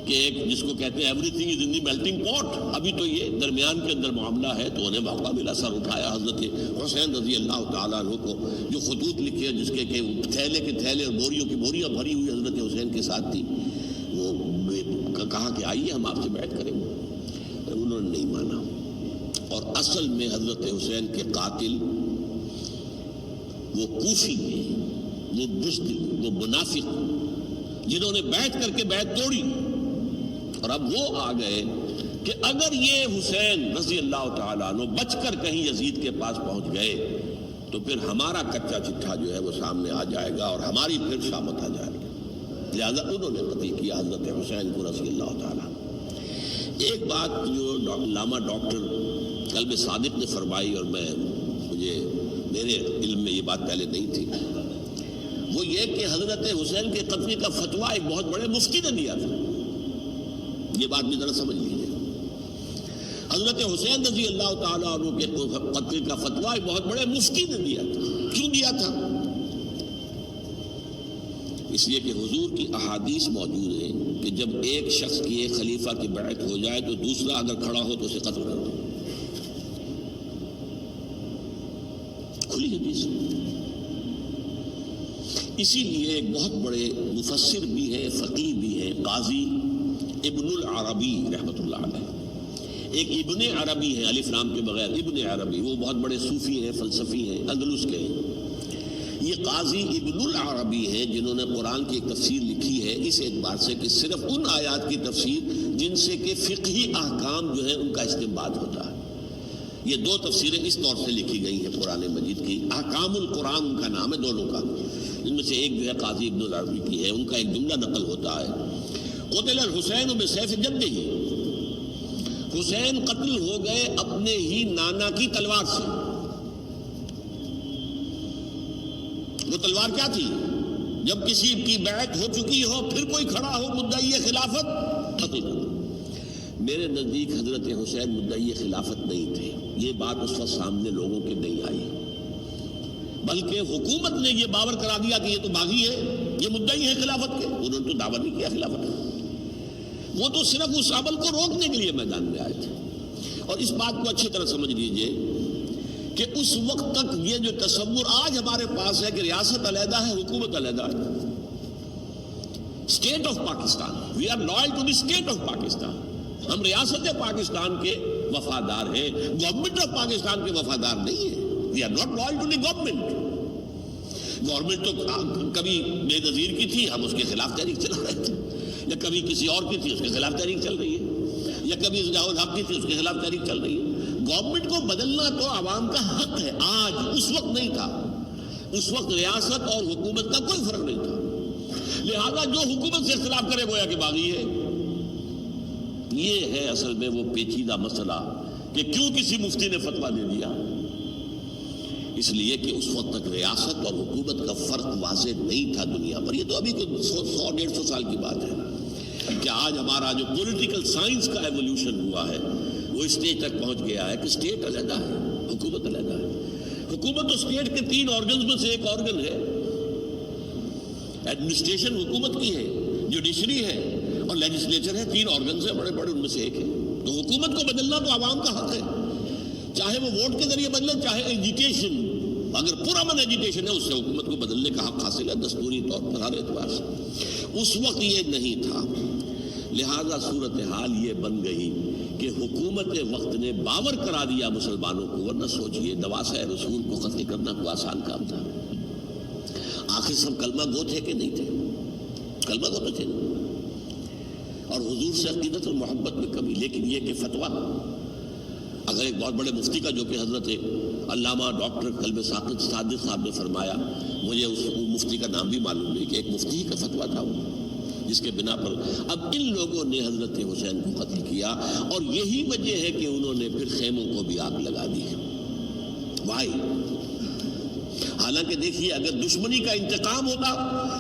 کہ ایک جس کو کہتے ہیں every thing is in the melting پاٹ، ابھی تو یہ درمیان کے اندر معاملہ ہے، تو انہیں موقع ملا، سر اٹھایا حضرت حسین رضی اللہ تعالیٰ عنہ کو، جو خطوط لکھے جس کے کہ تھیلے کے تھیلے اور بوریوں کی بوریاں بھری ہوئی حضرت حسین کے ساتھ تھی، وہ کہا کہ آئیے ہم آپ سے بیعت کریں گے۔ انہوں نے نہیں مانا، اور اصل میں حضرت حسین کے قاتل وہ کوفی وہ بزدل، وہ منافق جنہوں نے بیعت کر کے بیعت توڑی، اور اب وہ آ گئے کہ اگر یہ حسین رضی اللہ تعالیٰ عنہ بچ کر کہیں یزید کے پاس پہنچ گئے تو پھر ہمارا کچا چٹھا جو ہے وہ سامنے آ جائے گا اور ہماری پھر شامت آ جائے گی۔ لہذا انہوں نے قتل کیا حضرت حسین کو رضی اللہ تعالیٰ۔ ایک بات جو علامہ ڈاکٹر قلب صادق نے فرمائی، اور میرے علم میں یہ بات پہلے نہیں تھی، وہ یہ کہ حضرت حسین کے قتل کا فتویٰ ایک بہت بڑے مفتی نے دیا تھا۔ یہ بات بھی ذرا سمجھ لیجیے، حضرت حسین رضی اللہ تعالیٰ عنہ کے قتل کا فتویٰ ایک بہت بڑے مفتی نے دیا تھا۔ کیوں دیا تھا؟ اس لیے کہ حضور کی احادیث موجود ہیں کہ جب ایک شخص کی ایک خلیفہ کی بیعت ہو جائے تو دوسرا اگر کھڑا ہو تو اسے قتل کر دو، کھلی حدیث۔ اسی لیے ایک بہت بڑے مفسر بھی ہیں، فقیہ بھی ہیں، قاضی ابن العربی رحمۃ اللہ علیہ۔ ایک ابن عربی ہے، الف لام کے بغیر ابن عربی، وہ بہت بڑے صوفی ہیں، فلسفی ہیں، اندلس کے ہیں۔ یہ قاضی ابن العربی ہیں جنہوں نے قرآن کی ایک تفسیر لکھی ہے اس اعتبار سے کہ صرف ان آیات کی تفسیر جن سے کہ فقہی احکام جو ہے ان کا استنباط ہوتا ہے۔ یہ دو تفسیریں اس طور سے لکھی گئی ہیں قرآن مجید کی، احکام القرآن ان کا نام ہے دونوں کا، ان میں سے ایک جو ہے قاضی ابن العربی کی ہے۔ ان کا ایک جملہ نقل ہوتا ہے، قتل الحسین بسیف جدہ، حسین قتل ہو گئے اپنے ہی نانا کی تلوار سے۔ وہ تلوار کیا تھی؟ جب کسی کی بیعت ہو چکی ہو، پھر کوئی کھڑا ہو مدعی خلافت، قتل کرو۔ میرے نزدیک حضرت حسین مدعی خلافت نہیں تھے، یہ بات اس وقت سامنے لوگوں کے نہیں آئی، بلکہ حکومت نے یہ باور کرا دیا کہ یہ تو باغی ہے، یہ مدعی ہے خلافت کے۔ انہوں نے تو دعویٰ نہیں کیا خلافت کا، وہ تو صرف اس عمل کو روکنے کے لیے میدان میں آئے تھے۔ اور اس بات کو اچھی طرح سمجھ لیجئے کہ اس وقت تک یہ جو تصور آج ہمارے پاس ہے کہ ریاست علیحدہ ہے، حکومت علیحدہ ہے، state of Pakistan, we are loyal to the state of Pakistan, ہم ریاست پاکستان کے وفادار ہیں، گورنمنٹ آف پاکستان کے وفادار نہیں ہیں، we are not loyal to the government. Government تو کبھی بے نظیر کی تھی، ہم اس کے خلاف تحریک چلا رہے تھے، یا کبھی کسی اور کی تھی اس کے خلاف تحریک چل رہی ہے، یا کبھی ضیاء الحق کی تھی اس کے خلاف تحریک چل رہی ہے۔ گورنمنٹ کو بدلنا تو عوام کا حق ہے، آج، اس وقت نہیں تھا۔ اس وقت ریاست اور حکومت کا کوئی فرق نہیں تھا، لہذا جو حکومت سے اختلاف کرے گویا کہ باغی ہے۔ یہ ہے اصل میں وہ پیچیدہ مسئلہ کہ کیوں کسی مفتی نے فتویٰ دے دیا، اس لیے کہ اس وقت تک ریاست اور حکومت کا فرق واضح نہیں تھا دنیا پر۔ یہ تو ابھی کوئی 100-150 سال کی بات ہے کہ آج ہمارا جو پولیٹیکل سائنس کا ایولیوشن ہوا ہے وہ اسٹیج تک پہنچ گیا ہے کہ اسٹیٹ علیحدہ ہے، حکومت علیحدہ ہے۔ حکومت تو اسٹیٹ کے 3 آرگنز میں سے ایک آرگن ہے، ایڈمنسٹریشن حکومت کی ہے، جوڈیشری ہے اور لیجسلیچر ہے، 3 آرگنز ہیں بڑے بڑے، ان میں سے ایک ہے۔ تو حکومت کو بدلنا تو عوام کا حق ہے، چاہے وہ ووٹ کے ذریعے بدلے، چاہے ایجیٹیشن، اگر پرامن ایجیٹیشن ہے اس سے حکومت کو بدلنے کا حق حاصل ہے دستوری طور پر ہر اعتبار سے۔ اس وقت یہ نہیں تھا، لہذا صورتحال یہ بن گئی کہ حکومت وقت نے باور کرا دیا مسلمانوں کو، ورنہ سوچئے نواسۂ رسول کو قتل کرنا کوئی آسان کام تھا؟ آخر سب کلمہ گو تھے کہ نہیں تھے؟ کلمہ گو تو تھے، اور حضور سے عقیدت اور محبت میں کمی، لیکن یہ کہ فتویٰ اگر ایک بہت بڑے مفتی کا، جو کہ حضرت علامہ ڈاکٹر قلب صادق صاحب نے فرمایا، مجھے اس مفتی کا نام بھی معلوم نہیں، کہ ایک مفتی کا فتویٰ تھا وہ، جس کے بنا پر اب ان لوگوں نے حضرت حسین کو قتل کیا، اور یہی وجہ ہے کہ انہوں نے پھر خیموں کو بھی آگ لگا دی۔ وائی؟ حالانکہ دیکھیے اگر دشمنی کا انتقام ہوتا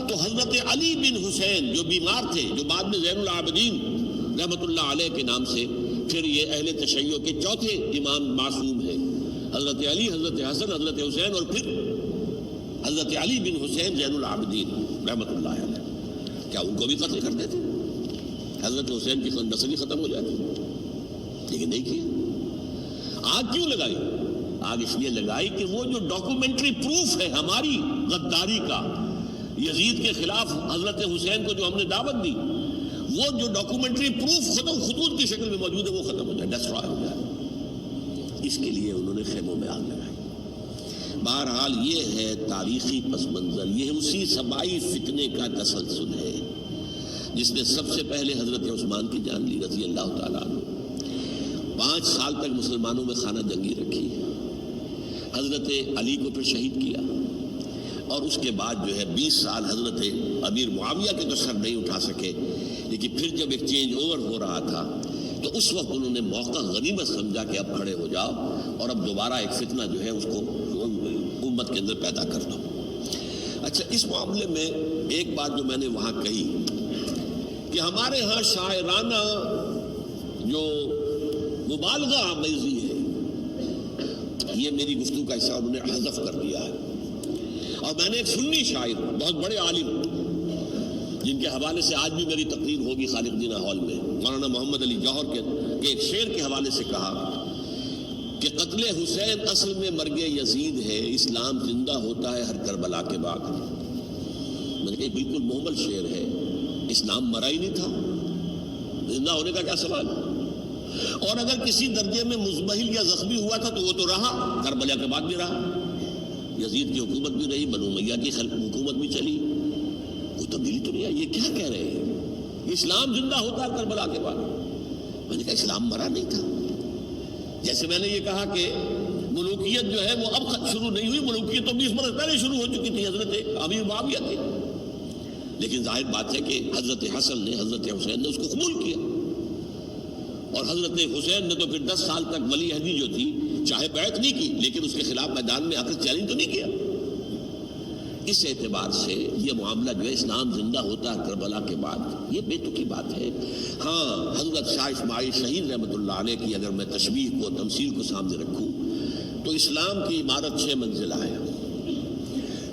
تو حضرت علی بن حسین جو بیمار تھے، جو بعد میں زین العابدین رحمۃ اللہ علیہ کے نام سے پھر یہ اہل تشیع کے چوتھے امام معصوم ہیں، حضرت علی، حضرت حسن، حضرت حسین، اور پھر حضرت علی بن حسین زین العابدین رحمۃ اللہ علیہ، کیا ان کو بھی قتل کرتے تھے؟ حضرت حسین کی نسل ہی ختم ہو جاتی، لیکن نہیں کیا۔ آگ کیوں لگائی؟ آگ اس لیے لگائی کہ وہ جو ڈاکومنٹری پروف ہے ہماری غداری کا، یزید کے خلاف حضرت حسین کو جو ہم نے دعوت دی، وہ جو ڈاکومنٹری پروف خطوط کی شکل میں موجود ہے وہ ختم ہو جائے، ڈسٹرائے ہو جائے۔ اس کے لیے انہوں نے خیموں میں آگ لگائی۔ بہرحال یہ ہے تاریخی پس منظر، یہ اسی سبائی فتنے کا تسلسل ہے جس نے سب سے پہلے حضرت عثمان کی جان لی رضی اللہ تعالیٰ عنہ۔ 5 سال تک مسلمانوں میں خانہ جنگی رکھی، حضرت علی کو پھر شہید کیا، اور اس کے بعد جو ہے 20 سال حضرت امیر معاویہ کے تو سر نہیں اٹھا سکے، لیکن پھر جب ایک چینج اوور ہو رہا تھا تو اس وقت انہوں نے موقع غنیمت سمجھا کہ اب کھڑے ہو جاؤ اور اب دوبارہ ایک فتنہ جو ہے اس کو امت کے اندر پیدا کر دو۔ اچھا، اس معاملے میں ایک بات جو میں نے وہاں کہی کہ ہمارے ہاں شاعرانہ جو مبالغہ آمیزی ہے، یہ میری گفتگو کا حصہ انہوں نے حذف کر دیا ہے۔ اور میں نے ایک سنی شاعر، بہت بڑے عالم، جن کے حوالے سے آج بھی میری تقریر ہوگی خالق جناح ہال میں، مولانا محمد علی جوہر کے ایک شعر کے حوالے سے کہا کہ قتل حسین اصل میں مرگ یزید ہے، اسلام زندہ ہوتا ہے ہر کربلا کے بعد۔ میں نے کہا بالکل محمل شعر ہے، اسلام مرا ہی نہیں تھا، زندہ ہونے کا کیا سوال؟ اور اگر کسی درجے میں مزمحل یا زخمی ہوا تھا تو وہ تو رہا، کربلا کے بعد بھی رہا، یزید کی حکومت بھی رہی، بنو امیہ کی حکومت بھی چلی، کوئی تبدیلی تو نہیں ہے۔ یہ کیا کہہ رہے ہیں؟ اسلام زندہ ہوتا ہے کربلا کے بعد؟ میں نے کہا اسلام مرا نہیں تھا۔ جیسے میں نے یہ کہا کہ ملوکیت جو ہے وہ اب شروع نہیں ہوئی، ملوکیت تو 20 برس پہلے شروع ہو چکی تھی، حضرت امیر معاویہ تھے، لیکن ظاہر بات ہے کہ حضرت حسن نے، حضرت حسین نے اس کو قبول کیا، اور حضرت حسین نے تو پھر 10 سال تک ولی عہدی جو تھی چاہے بیعت نہیں کی، لیکن اس کے خلاف میدان میں آ کر چیلنج تو نہیں کیا۔ اس اعتبار سے یہ معاملہ جو ہے اسلام زندہ ہوتا ہے کربلا کے بعد، یہ بے تکی بات ہے۔ ہاں، حضرت شاہ اسماعیل شہید رحمۃ اللہ علیہ کی اگر میں تشبیہ کو، تمثیل کو سامنے رکھوں تو اسلام کی عمارت 6 منزلہ ہے،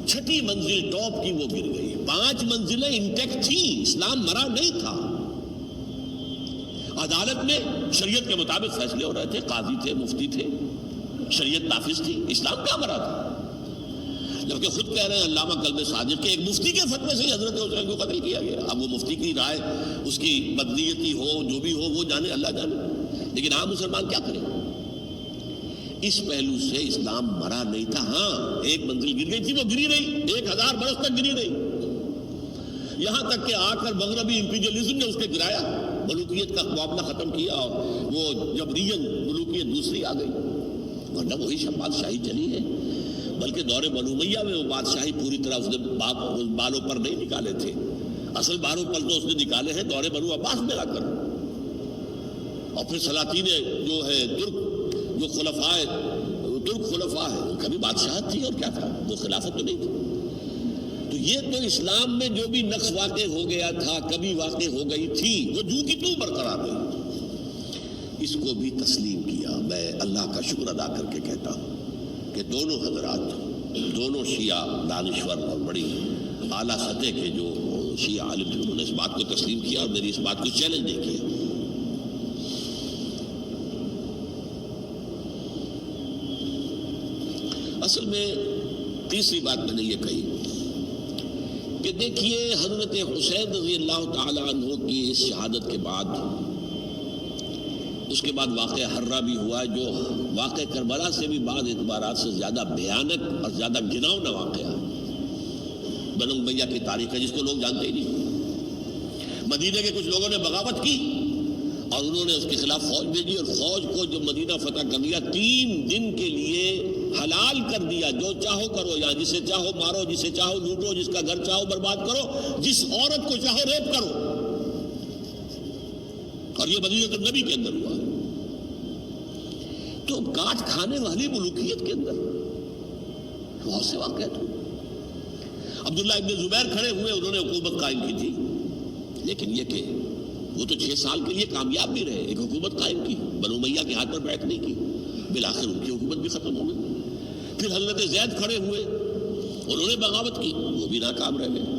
6ٹھی منزل ٹاپ کی وہ گر گئی، 5 منزلیں انٹیکٹ تھیں، اسلام مرا نہیں تھا۔ عدالت میں شریعت کے مطابق فیصلے ہو رہے تھے، قاضی تھے، مفتی تھے، شریعت نافذ تھی، اسلام کیا مرا تھا؟ جبکہ خود کہہ رہے ہیں علامہ کلب صادق کے ایک مفتی کے فتوے سے حضرت حسین کو قتل کیا گیا۔ اب وہ مفتی کی رائے، اس کی بدنیتی ہو، جو بھی ہو، وہ جانے، اللہ جانے، لیکن عام مسلمان کیا کریں؟ اس پہلو سے اسلام مرا نہیں تھا۔ ہاں، ایک منزل گر گئی تھی، وہ گری رہی، 1000 برس تک گری رہی، یہاں تک کہ آ کر مغربی امپیریلزم نے اس کے گرایا، ملوکیت کا معاملہ ختم کیا، اور وہ جبرین ملوکیت دوسری آ گئی، ورنہ وہی بادشاہی چلی ہے۔ بلکہ دور بنو امیہ میں وہ بادشاہی پوری طرح اس نے بالوں پر نہیں نکالے تھے، اصل بالوں پر تو اس نے نکالے ہیں دور بنو عباس میں آ کر، اور پھر سلاطین جو ہے ترک، جو ترک خلفاء ہے، ان کا بھی بادشاہت تھی، اور کیا تھا، وہ خلافت تو نہیں تھی۔ تو یہ تو اسلام میں جو بھی نقص واقع ہو گیا تھا، کبھی واقع ہو گئی تھی، وہ جو کی تو برقرار رہی، اس کو بھی تسلیم کیا۔ میں اللہ کا شکر ادا کر کے کہتا ہوں کہ دونوں حضرات، دونوں شیعہ دانشور اور بڑی اعلیٰ سطح کے جو شیعہ عالم تھے، انہوں نے اس بات کو تسلیم کیا اور میری اس بات کو چیلنج نہیں کیا۔ اصل میں تیسری بات میں نے یہ کہی کہ دیکھیے حضرت حسین رضی اللہ تعالی عنہ کی اس شہادت کے بعد، اس کے بعد واقعہ حرہ بھی ہوا، جو واقعہ کربلا سے بھی بعض اعتبارات سے زیادہ بھیانک اور زیادہ گھناؤنا واقعہ بنو امیہ کی تاریخ ہے، جس کو لوگ جانتے ہی نہیں۔ مدینہ کے کچھ لوگوں نے بغاوت کی اور انہوں نے اس کے خلاف فوج بھیجی، اور فوج کو جب مدینہ فتح کر لیا، 3 دن کے لیے حلال کر دیا، جو چاہو کرو، یا جسے چاہو مارو، جسے چاہو لوٹو، جس کا گھر چاہو برباد کرو، جس عورت کو چاہو ریپ کرو، اور یہ مدینہ النبی کے اندر ہوا۔ تو کاٹ کھانے والی ملوکیت کے اندر بہت سے واقعات ہوئے۔ عبداللہ ابن زبیر کھڑے ہوئے، انہوں نے حکومت قائم کی تھی، لیکن یہ کہ وہ تو 6 سال کے لیے کامیاب بھی رہے، ایک حکومت قائم کی، بنو امیہ کے ہاتھ پر بیعت نہیں کی، بالآخر ان کی حکومت بھی ختم ہو گئی۔ پھر حضرت زید کھڑے ہوئے، انہوں نے بغاوت کی، وہ بھی ناکام رہ گئے۔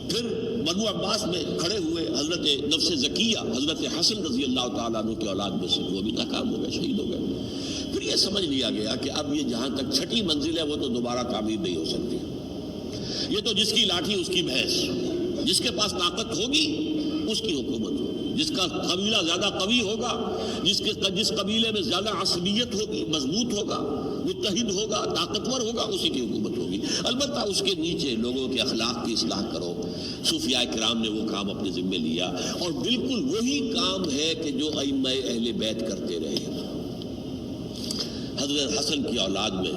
پھر بنو عباس میں کھڑے ہوئے حضرت نفس زکیہ، حضرت حسن رضی اللہ تعالیٰ عنہ کی اولاد میں سے، وہ بھی ناکام ہو گئے، شہید ہو گئے۔ پھر یہ سمجھ لیا گیا کہ اب یہ جہاں تک 6ٹھی منزل ہے وہ تو دوبارہ تعمیر نہیں ہو سکتی، یہ تو جس کی لاٹھی اس کی بھینس، جس کے پاس طاقت ہوگی اس کی حکومت ہوگی، جس کا قبیلہ زیادہ قوی ہوگا، جس قبیلے میں زیادہ عصبیت ہوگی، مضبوط ہوگا، متحد ہوگا، طاقتور ہوگا، اسی کی حکومت ہوگی۔ البتہ اس کے نیچے لوگوں کے اخلاق کی اصلاح کرو۔ صوفیاء کرام نے وہ کام اپنے ذمے لیا، اور بالکل وہی کام ہے کہ جو ائمہ اہل بیت کرتے رہے۔ حضرت حسن کی اولاد میں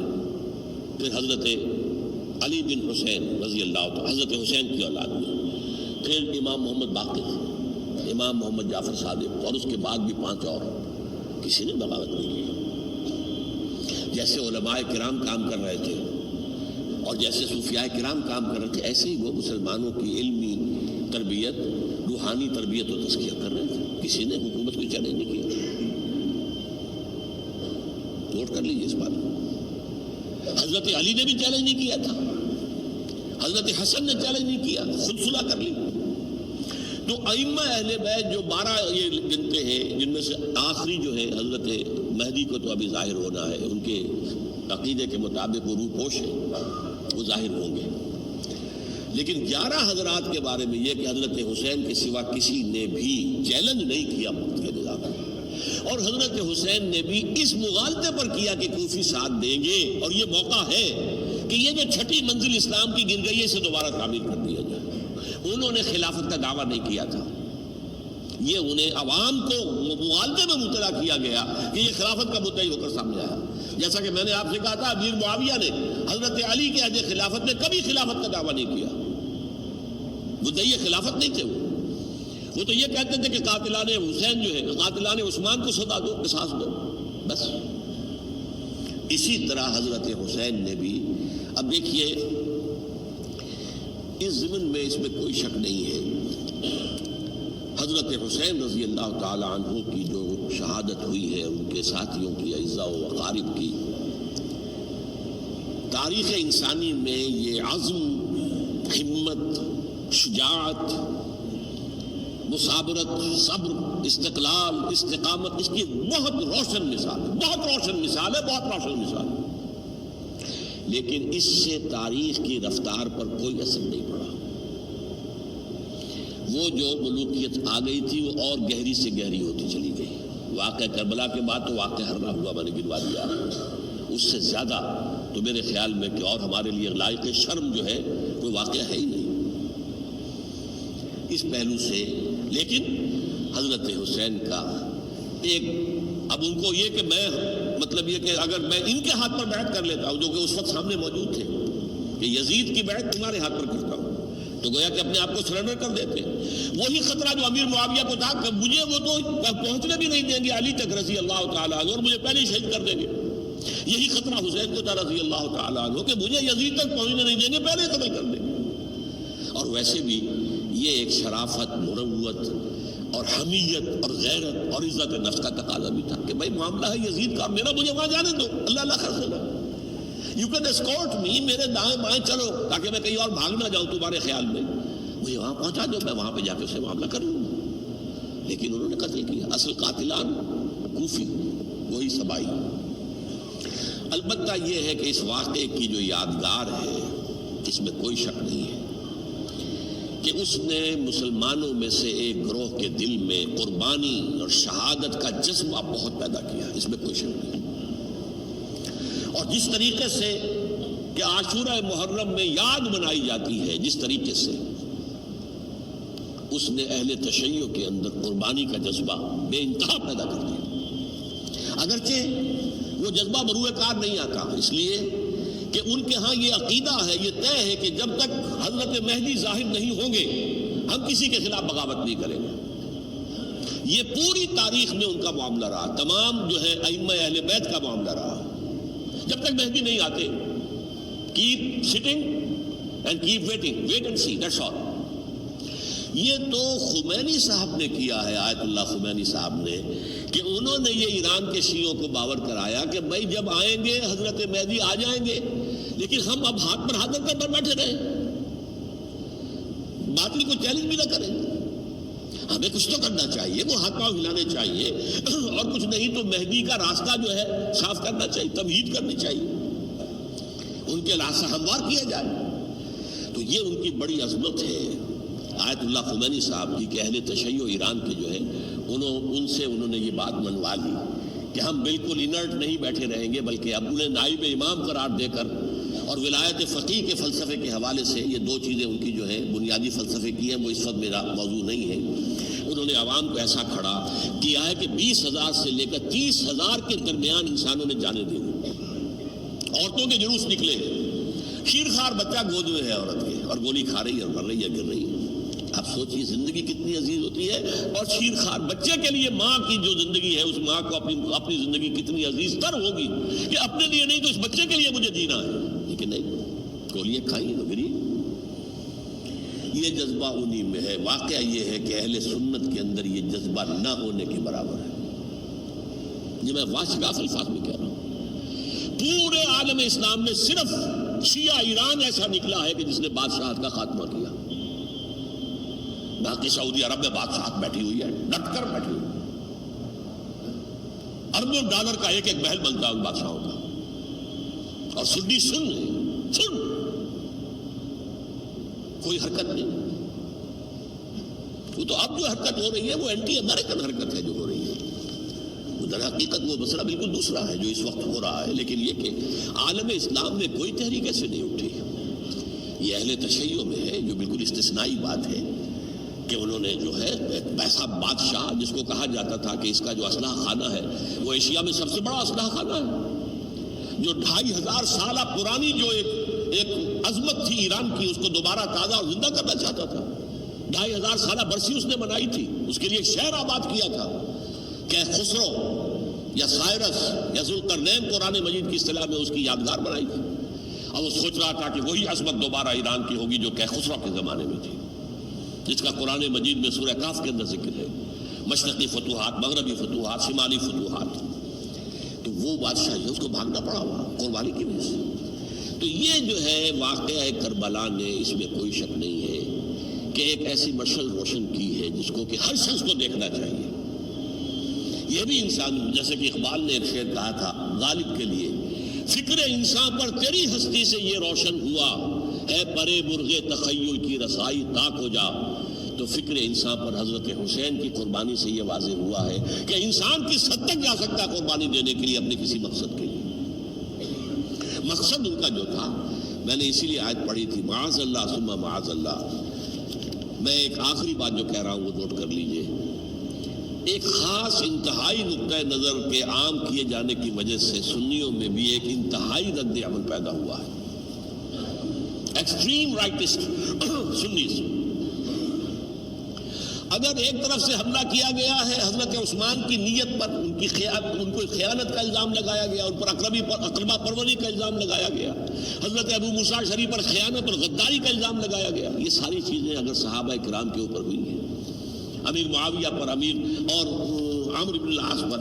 پھر حضرت علی بن حسین رضی اللہ عنہ، حضرت حسین کی اولاد میں، پھر امام محمد باقر، امام محمد جعفر صادق، اور اس کے بعد بھی 5 اور، کسی نے بغاوت نہیں کی۔ جیسے علماء کرام کام کر رہے تھے اور جیسے صوفیاء کرام کام کر رہے تھے، ایسے ہی وہ مسلمانوں کی علمی تربیت، روحانی تربیت و تزکیہ کر رہے تھے۔ کسی نے حکومت کو چیلنج نہیں کیا۔ نوٹ کر لیجیے اس بات کو۔ حضرت علی نے بھی چیلنج نہیں کیا تھا، حضرت حسن نے چیلنج نہیں کیا، خود صلح کر لی۔ تو ائمہ اہل بیت جو 12 یہ گنتے ہیں، جن میں سے آخری جو ہے حضرت مہدی کو تو ابھی ظاہر ہونا ہے، ان کے عقیدے کے مطابق وہ روح پوش ہے، وہ ظاہر ہوں گے۔ لیکن 11 حضرات کے بارے میں یہ کہ حضرت حسین کے سوا کسی نے بھی چیلنج نہیں کیا وقت کے نظام میں، اور حضرت حسین نے بھی اس مغالطے پر کیا کہ کوفی ساتھ دیں گے، اور یہ موقع ہے کہ یہ جو 6ٹھی منزل اسلام کی گر گئی ہے اسے دوبارہ تعمیر کر دیا جائے۔ انہوں نے خلافت کا دعویٰ نہیں کیا تھا، یہ انہیں عوام کو مغالطے میں مبتلا کیا گیا کہ یہ خلافت کا مدعی ہو کر سامنے آیا۔ جیسا کہ میں نے آپ سے کہا تھا، امیر معاویہ نے حضرت علی کے عہد خلافت میں کبھی خلافت کا دعویٰ نہیں کیا، مدعی خلافت نہیں تھے وہ تو یہ کہتے تھے کہ قاتلان حسین جو ہے، قاتلان عثمان کو سزا دو، قصاص دو، بس۔ اسی طرح حضرت حسین نے بھی، اب دیکھیے اس ضمن میں اس میں کوئی شک نہیں ہے، حضرت حسین رضی اللہ تعالی عنہ کی جو شہادت ہوئی ہے، ان کے ساتھیوں کی، اعزاء و اقارب کی، تاریخ انسانی میں یہ عزم، ہمت، شجاعت، مثابرت، صبر، استقلال، استقامت، اس کی بہت روشن مثال ہے، بہت روشن مثال ہے، بہت روشن مثال ہے۔ لیکن اس سے تاریخ کی رفتار پر کوئی اثر نہیں پڑا۔ وہ جو ملوکیت آ گئی تھی وہ اور گہری سے گہری ہوتی چلی گئی۔ واقعہ کربلا کے بعد تو واقعہ ہرنا ہوا میں نے گنوا دیا، اس سے زیادہ تو میرے خیال میں کہ اور ہمارے لیے لائق شرم جو ہے کوئی واقعہ ہے ہی نہیں اس پہلو سے۔ لیکن حضرت حسین کا ایک، اب ان کو یہ کہ میں مطلب یہ کہ اگر میں ان کے ہاتھ پر بیعت کر لیتا ہوں جو کہ اس وقت سامنے موجود تھے کہ یزید کی بیعت تمہارے ہاتھ پر کرتا ہوں، تو گویا کہ اپنے آپ کو سرنڈر کر دیتے۔ وہی خطرہ جو امیر معاویہ کو تھا کہ مجھے وہ تو پہنچنے بھی نہیں دیں گے علی تک رضی اللہ تعالیٰ عنہ، اور مجھے پہلے شہید کر دیں گے، یہی خطرہ حسین کو تھا رضی اللہ تعالیٰ عنہ کہ مجھے یزید تک پہنچنے نہیں دیں گے، پہلے قتل کر دیں گے۔ اور ویسے بھی یہ ایک شرافت، مروت اور حمیت اور غیرت اور عزت نفس کا تقاضا بھی تھا کہ بھائی معاملہ ہے یزید کا، مجھے وہاں جانے دو، اللہ اللہ خرچ ہوگا، یو کین اسکورٹ می، میرے دائیں بائیں چلو تاکہ میں کہیں اور بھاگ نہ جاؤں تمہارے خیال میں، مجھے وہاں پہنچا دو، میں وہاں پہ جا کے اسے معاملہ کر لوں گا۔ لیکن انہوں نے قتل کیا، اصل قاتلان کوفی، وہی سبائی۔ البتہ یہ ہے کہ اس واقعے کی جو یادگار ہے اس میں کوئی شک نہیں ہے کہ اس نے مسلمانوں میں سے ایک گروہ کے دل میں قربانی اور شہادت کا جذبہ بہت پیدا کیا، اس میں کوئی شک نہیں۔ اور جس طریقے سے کہ عاشورہ محرم میں یاد منائی جاتی ہے، جس طریقے سے اس نے اہل تشیع کے اندر قربانی کا جذبہ بے انتہا پیدا کر دیا، اگرچہ وہ جذبہ بروئے کار نہیں آتا، اس لیے کہ ان کے ہاں یہ عقیدہ ہے، یہ طے ہے کہ جب تک حضرت مہدی ظاہر نہیں ہوں گے ہم کسی کے خلاف بغاوت نہیں کریں گے۔ یہ پوری تاریخ میں ان کا معاملہ رہا، تمام جو ہے ائمہ اہل بیت کا معاملہ رہا، جب تک مہدی نہیں آتے keep sitting and keep waiting, wait and see, that's all. یہ تو خمینی صاحب نے کیا ہے، آیت اللہ خمینی صاحب نے، کہ انہوں نے یہ ایران کے شیعوں کو باور کرایا کہ بھائی جب آئیں گے حضرت مہدی آ جائیں گے، لیکن ہم اب ہاتھ پر ہاتھ کر بیٹھے رہیں، باطل کو چیلنج بھی نہ کریں، ہمیں کچھ تو کرنا چاہیے، وہ ہاتھ پاؤں ہلانے چاہیے، اور کچھ نہیں تو مہدی کا راستہ جو ہے صاف کرنا چاہیے، تمہید کرنی چاہیے، ان کے راستہ ہموار کیا جائے۔ تو یہ ان کی بڑی عظمت ہے آیت اللہ خمینی صاحب کی کہ اہل تشیع ایران کے جو ہے ان سے انہوں نے یہ بات منوا لی کہ ہم بالکل انرٹ نہیں بیٹھے رہیں گے، بلکہ اب انہیں نائب امام قرار دے کر اور ولایت فقیہ کے فلسفے کے حوالے سے، یہ دو چیزیں ان کی جو ہے بنیادی فلسفے کی ہیں، وہ اس وقت میرا موضوع نہیں ہے، انہوں نے عوام کو ایسا کھڑا کیا ہے کہ 20,000 سے لے کر 30,000 کے درمیان انسانوں نے جانے دی، عورتوں کے جلوس نکلے، شیرخوار بچہ گود میں ہے عورت کے اور گولی کھا رہی ہے اور مر رہی ہے، گر رہی ہے. آپ سوچیے زندگی کتنی عزیز ہوتی ہے، اور شیرخوار بچے کے لیے ماں کی جو زندگی ہے اس ماں کو اپنی زندگی کتنی عزیز تر ہوگی کہ اپنے لیے نہیں تو اس بچے کے لیے مجھے جینا ہے، لیکن نہیں، گولیاں کھائیں تو گری. یہ جذبہ انہی میں ہے. واقعہ یہ ہے کہ اہل سنت کے اندر یہ جذبہ نہ ہونے کے برابر ہے. یہ میں واشگاف الفاظ میں کہہ رہا ہوں. پورے عالم اسلام میں صرف شیعہ ایران ایسا نکلا ہے کہ جس نے بادشاہت کا خاتمہ کیا. باقی سعودی عرب میں بادشاہت بیٹھی ہوئی ہے، ڈٹ کر بیٹھی ہوئی. اربوں ڈالر کا ایک ایک محل بنتا ہے ان بادشاہوں کا، اور سنی سن کوئی حرکت نہیں. وہ تو اب جو حرکت ہو رہی ہے وہ اینٹی امریکن حرکت ہے جو ہو رہی ہے. در حقیقت وہ مسئلہ بالکل دوسرا ہے جو اس وقت ہو رہا ہے. لیکن یہ کہ عالم اسلام میں کوئی تحریک ایسے نہیں اٹھی. یہ اہل تشیع میں ہے جو بالکل استثنائی بات ہے کہ انہوں نے جو ہے ایسا بادشاہ جس کو کہا جاتا تھا کہ اس کا جو اسلحہ خانہ ہے وہ ایشیا میں سب سے بڑا اسلحہ خانہ ہے، جو 2500 سالہ پرانی جو ایک عظمت تھی ایران کی اس کو دوبارہ تازہ اور زندہ کرنا چاہتا تھا. 2500 سالہ برسی اس نے منائی تھی، اس کے لیے ایک شہر آباد کیا تھا کہ خسرو یا سائرس یا ذوالقرنین قرآن مجید کی اصطلاح میں اس کی یادگار بنائی تھی. اور وہ سوچ رہا تھا کہ وہی عظمت دوبارہ ایران کی ہوگی جو کہ خسرو کے زمانے میں تھی، جس کا قرآن مجید میں سورہ کاف کے اندر ذکر ہے. مشرقی فتوحات، مغربی فتوحات، شمالی فتوحات. تو وہ بادشاہ ہے، اس کو بھاگنا پڑا ہوا قربانی کی وجہ سے. تو یہ جو ہے واقعہ کربلا نے، اس میں کوئی شک نہیں ہے کہ ایک ایسی مشعل روشن کی ہے جس کو کہ ہر شخص کو دیکھنا چاہیے. یہ بھی انسان، جیسے کہ اقبال نے ایک شعر کہا تھا غالب کے لیے، فکر انسان پر تیری ہستی سے یہ روشن ہوا ہے، پرے مرغ تخیل کی رسائی تاک ہو جا. تو فکر انسان پر حضرت حسین کی قربانی سے یہ واضح ہوا ہے کہ انسان کس حد تک جا سکتا ہے قربانی دینے کے لیے اپنے کسی مقصد کے لیے. مقصد ان کا جو تھا، میں نے اسی لیے آیت پڑھی تھی، معاذ اللہ ثم معاذ اللہ. میں ایک آخری بات جو کہہ رہا ہوں وہ نوٹ کر لیجئے. ایک خاص انتہائی نقطۂ نظر کے عام کیے جانے کی وجہ سے سنیوں میں بھی ایک انتہائی رد عمل پیدا ہوا ہے. Extreme rightist سنیز. اگر ایک طرف سے حملہ کیا گیا ہے حضرت عثمان کی نیت پر، ان کو خیانت کا الزام لگایا گیا، ان پر اقربا پروری کا الزام لگایا گیا، حضرت ابو موسیٰ اشعری پر خیانت اور غداری کا الزام لگایا گیا. یہ ساری چیزیں اگر صحابہ کرام کے اوپر ہوئی ہیں، امیر معاویہ پر، امیر اور عمرو بن العاص پر،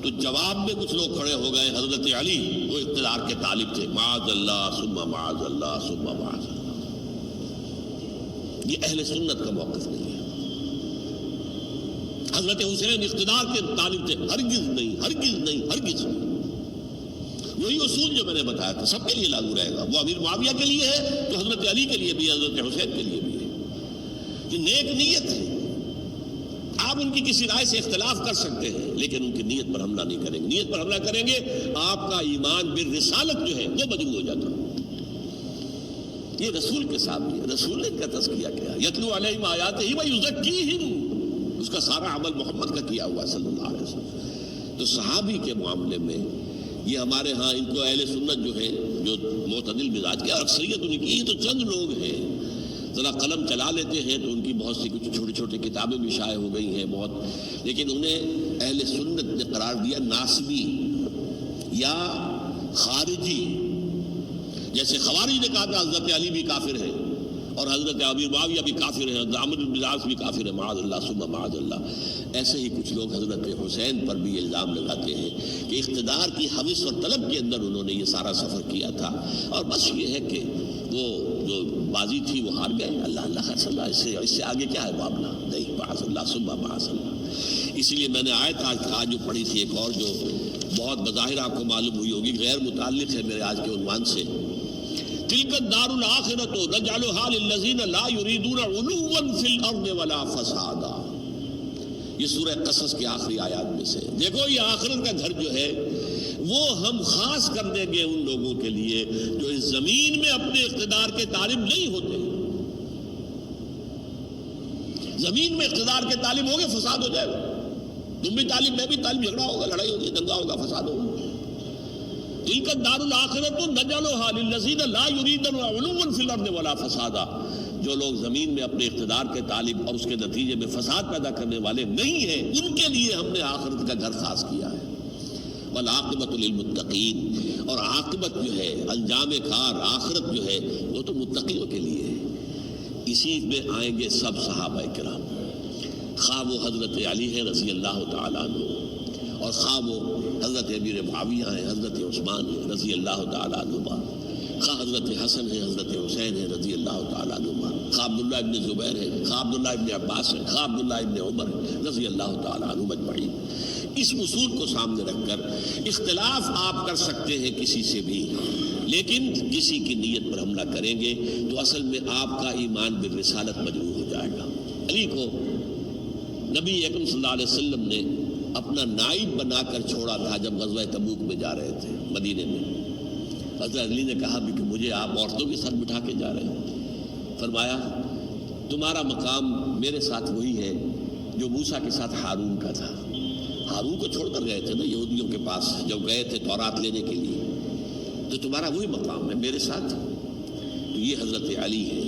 تو جواب میں کچھ لوگ کھڑے ہو گئے. حضرت علی وہ اقتدار کے طالب تھے، معاذ اللہ ثم معاذ اللہ ثم معاذ اللہ. یہ اہل سنت کا موقف نہیں ہے. حضرت حسین اقتدار کے طالب تھے، ہرگز نہیں، ہرگز نہیں، ہرگز نہیں. وہی اصول جو میں نے بتایا تھا سب کے لیے لاگو رہے گا. وہ امیر معاویہ کے لیے ہے تو حضرت علی کے لیے بھی، حضرت حسین کے لیے بھی ہے. یہ نیک نیت ہے. آپ ان کی کسی رائے سے اختلاف کر سکتے ہیں لیکن ان کی نیت پر حملہ نہیں کریں گے. نیت پر حملہ کریں گے آپ کا ایمان بالرسالت جو ہے وہ مجروح ہو جاتا. یہ رسول کے سامنے رسول نے ان کا تزکیہ کیا، یتلو علیہم آیاتہ ویزکیہم، اس کا سارا عمل محمد کا کیا ہوا صلی اللہ علیہ وسلم. تو صحابی کے معاملے میں یہ ہمارے ہاں ان کو اہل سنت جو ہے جو معتدل مزاج کے، اکثریت ان کی، یہ تو چند لوگ ہیں ذرا قلم چلا لیتے ہیں تو ان کی بہت سی کچھ چھوٹی چھوٹی کتابیں بھی شائع ہو گئی ہیں بہت، لیکن انہیں اہل سنت نے قرار دیا ناسبی یا خارجی. جیسے خوارج نے کہا تھا حضرت علی بھی کافر ہے اور حضرت امیر معاویہ بھی کافر ہے، حضرت عمرو بن العاص بھی کافر ہے، معاذ اللہ ثم معاذ اللہ. ایسے ہی کچھ لوگ حضرت حسین پر بھی الزام لگاتے ہیں کہ اقتدار کی حوث اور طلب کے اندر انہوں نے یہ سارا سفر کیا تھا اور بس یہ ہے کہ وہ جو بازی تھی وہ ہار گئے. اللہ اللہ خیر صلی اللہ، اس سے آگے کیا ہے معاملہ؟ نہیں، معاذ اللہ ثم معاذ اللہ. اسی لیے میں نے آیت آج جو پڑھی تھی ایک اور جو بہت بظاہر آپ کو معلوم ہوئی ہوگی، غیر متعلق ہے میرے آج کے عنوان سے. تلک الدار الآخرۃ نجعلها للذین لا یریدون علوا فی الارض ولا فسادا. یہ سورہ قصص کی آخری آیات میں سے. دیکھو یہ آخرت کا گھر جو ہے وہ ہم خاص کر دیں گے ان لوگوں کے لیے جو اس زمین میں اپنے اقتدار کے طالب نہیں ہوتے. زمین میں اقتدار کے طالب ہوگے فساد ہو جائے گا. تم بھی طالب، میں بھی طالب، جھگڑا ہوگا، لڑائی ہوگی، دنگا ہوگا، فساد ہوگا. تلک الدار الآخرۃ نجعلھا للذین لا یریدون علوا فی الارض ولا فسادا، جو لوگ زمین میں اپنے اقتدار کے طالب اور اس کے نتیجے میں فساد پیدا کرنے والے نہیں ہیں، ان کے لیے ہم نے آخرت کا گھر خاص کیا ہے۔ والعاقبۃ للمتقین، اور عاقبت جو ہے، انجام کار آخرت جو ہے وہ تو متقیوں کے لیے ہے۔ اسی میں آئیں گے سب صحابہ کرام، خواہ وہ حضرت علی ہے رضی اللہ تعالیٰ عنہ، اور خواہ وہ حضرت امیر معاویہ ہیں، حضرت عثمان ہیں رضی اللہ تعالیٰ عنہما، خواہ حضرت حسن ہے، حضرت حسین ہے رضی اللہ تعالیٰ عنہما، خواہ عبداللہ ابن زبیر ہے، خواہ عبداللہ ابن عباس ہے، خواہ عبداللہ ابن عمر ہے رضی اللہ تعالیٰ عنہم اجمعین۔ اس اصول کو سامنے رکھ کر اختلاف آپ کر سکتے ہیں کسی سے بھی، لیکن کسی کی نیت پر حملہ کریں گے تو اصل میں آپ کا ایمان بالرسالت مجروح ہو جائے گا۔ علی کو نبی اکرم صلی اللہ علیہ وسلم نے اپنا نائب بنا کر چھوڑا تھا جب غزوہ تبوک میں جا رہے تھے مدینے میں۔ حضرت علی نے کہا بھی کہ مجھے آپ عورتوں کے ساتھ بٹھا کے جا رہے ہیں۔ فرمایا تمہارا مقام میرے ساتھ وہی ہے جو موسیٰ کے ساتھ ہارون کا تھا۔ ہارون کو چھوڑ کر گئے تھے نا یہودیوں کے پاس جب گئے تھے تورات لینے کے لیے، تو تمہارا وہی مقام ہے میرے ساتھ۔ تو یہ حضرت علی ہے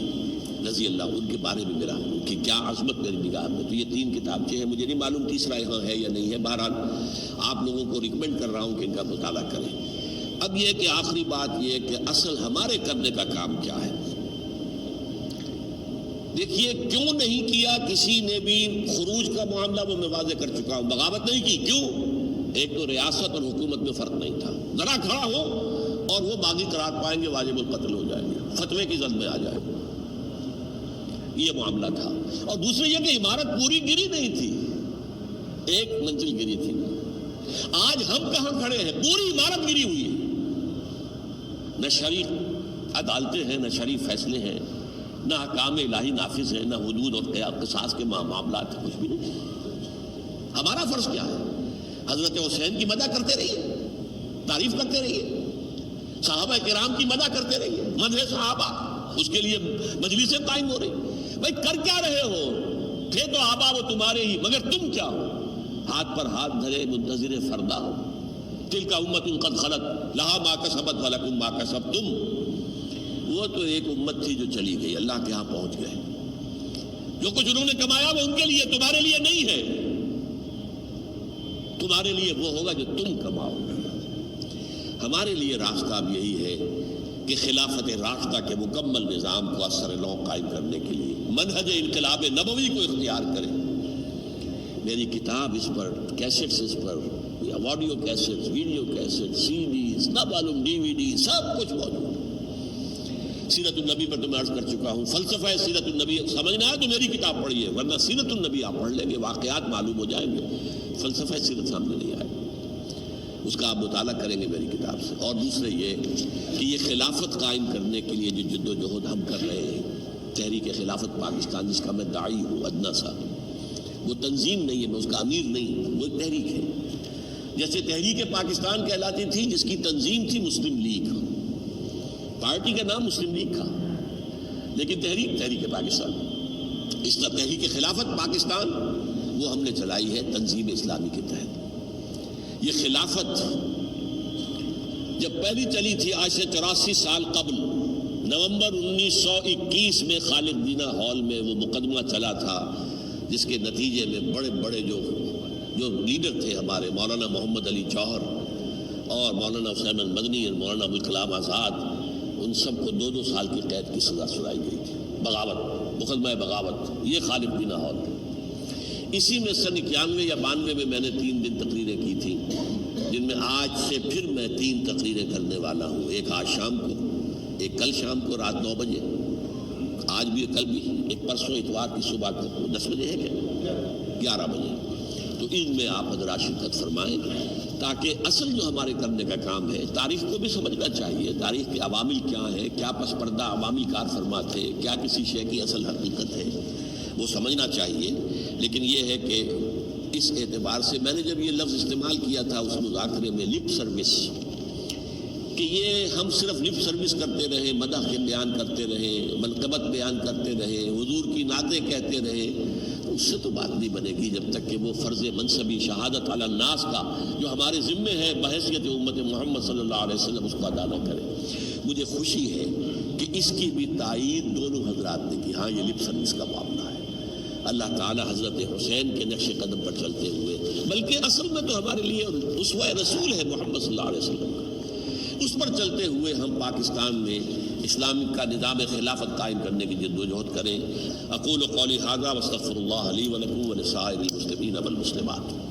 رضی اللہ، ان کے بارے میں میرا کہ کیا عظمت میری نگاہ میں۔ تو یہ 3 کتابچے ہیں، مجھے نہیں معلوم تیسرا یہاں ہے یا نہیں ہے، بہرحال آپ لوگوں کو ریکمینڈ کر رہا ہوں کہ ان کا مطالعہ کریں۔ اب یہ کہ آخری بات یہ کہ اصل ہمارے کرنے کا کام کیا ہے۔ دیکھیے کیوں نہیں کیا کسی نے بھی خروج کا معاملہ، وہ میں واضح کر چکا ہوں، بغاوت نہیں کی۔ کیوں؟ ایک تو ریاست اور حکومت میں فرق نہیں تھا، ذرا کھڑا ہو اور وہ باغی قرار پائیں گے، واجب القتل ہو جائیں گے، فتوے کی زد میں آ جائے گا، یہ معاملہ تھا۔ اور دوسرے یہ کہ عمارت پوری گری نہیں تھی، ایک منزل گری تھی۔ آج ہم کہاں کھڑے ہیں؟ پوری عمارت گری ہوئی ہے، نہ شرعی عدالتیں ہیں، نہ شرعی فیصلے ہیں، نہ احکام الہی نافذ ہیں، نہ حدود اور قصاص کے معاملات، کچھ بھی نہیں۔ ہمارا فرض کیا ہے؟ حضرت حسین کی مدح کرتے رہیے، تعریف کرتے رہیے، صحابہ کرام کی مدح کرتے رہیے، مدح صحابہ، اس کے لیے مجلسیں قائم ہو رہی۔ بھائی کر کیا رہے ہو؟ تھے تو آبا وہ تمہارے ہی، مگر تم کیا ہو؟ ہاتھ پر ہاتھ دھرے منتظر فردا ہو۔ تلک امت قد خلت لہا ما کسبت ولکم ما کسبتم۔ وہ تو ایک امت تھی جو چلی گئی، اللہ کے ہاں پہنچ گئے۔ جو کچھ انہوں نے کمایا وہ ان کے لیے، تمہارے لیے نہیں ہے۔ تمہارے لیے وہ ہوگا جو تم کماؤ گے۔ ہمارے لیے راستہ اب یہی ہے کہ خلافت راشدہ کے مکمل نظام کو اثر نو قائم کرنے کے لیے منہج انقلاب نبوی کو اختیار کریں۔ میری کتاب اس پر، کیسٹس اس پر، آڈیو کیسٹس، ویڈیو کیسٹ، سی ڈیز، نہ معلوم ڈی وی ڈی، سب کچھ موجود ہے۔ سیرت النبی پر تو میں عرض کر چکا ہوں، فلسفہ سیرت النبی سمجھنا ہے تو میری کتاب پڑھیے، ورنہ سیرت النبی آپ پڑھ لیں گے، واقعات معلوم ہو جائیں گے، فلسفہ سیرت سامنے نہیں آئے، اس کا آپ مطالعہ کریں گے میری کتاب سے۔ اور دوسرے یہ کہ یہ خلافت قائم کرنے کے لیے جو جد و جہد ہم کر رہے ہیں، تحریک خلافت پاکستان جس کا میں داعی ہوں ادنا سا، وہ تنظیم نہیں ہے، میں اس کا امیر نہیں، وہ ایک تحریک ہے۔ جیسے تحریک پاکستان کہلاتی تھی، جس کی تنظیم تھی مسلم لیگ، پارٹی کا نام مسلم لیگ تھا، لیکن تحریک پاکستان۔ اس طرح تحریک خلافت پاکستان وہ ہم نے چلائی ہے تنظیم اسلامی کے تحت۔ یہ خلافت جب پہلی چلی تھی آج سے 84 سال قبل، نومبر 1921 میں خالد دینا ہال میں وہ مقدمہ چلا تھا، جس کے نتیجے میں بڑے بڑے جو لیڈر تھے ہمارے، مولانا محمد علی جوہر اور مولانا حسین المدنی اور مولانا ابوالکلام آزاد، ان سب کو 2 سال کی قید کی سزا سنائی گئی تھی، بغاوت، مقدمہ بغاوت، یہ خالد دینا ہال۔ اسی میں سن 91 یا 92 میں نے 3 دن تقریریں کی تھیں، جن میں آج سے پھر میں 3 تقریریں کرنے والا ہوں، ایک آج شام کو، ایک کل شام کو رات 9 بجے، آج بھی کل بھی، ایک پرسوں اتوار کی صبح کو 10 بجے ہے کیا 11 بجے۔ تو ان میں آپ حضرات شرکت فرمائیں، تاکہ اصل جو ہمارے کرنے کا کام ہے، تاریخ کو بھی سمجھنا چاہیے، تاریخ کے عوامل کیا ہیں، کیا پس پردہ عوامی کار فرمات ہے، کیا کسی شے کی اصل حقیقت ہے، وہ سمجھنا چاہیے۔ لیکن یہ ہے کہ اس اعتبار سے میں نے جب یہ لفظ استعمال کیا تھا اس مذاکرے میں، لپ سروس، کہ یہ ہم صرف لپ سروس کرتے رہے، مدح کے بیان کرتے رہے، منقبت بیان کرتے رہے، حضور کی نعتیں کہتے رہے، تو اس سے تو بات نہیں بنے گی جب تک کہ وہ فرض منصبی شہادت علی الناس کا جو ہمارے ذمے ہے بحیثیت امت محمد صلی اللہ علیہ وسلم اس کو ادا نہ کرے۔ مجھے خوشی ہے کہ اس کی بھی تائید دونوں حضرات نے کی۔ ہاں یہ لپ سروس کا معاملہ ہے، اللہ تعالی حضرت حسین کے نقش قدم پر چلتے ہوئے، بلکہ اصل میں تو ہمارے لیے اسوہ رسول ہے محمد صلی اللہ علیہ وسلم کا، اس پر چلتے ہوئے ہم پاکستان میں اسلام کا نظام خلافت قائم کرنے کی جد و جہد کریں۔ اقول قولی ھذا واستغفر اللہ لی ولکم ولسائر المسلمین والمسلمات۔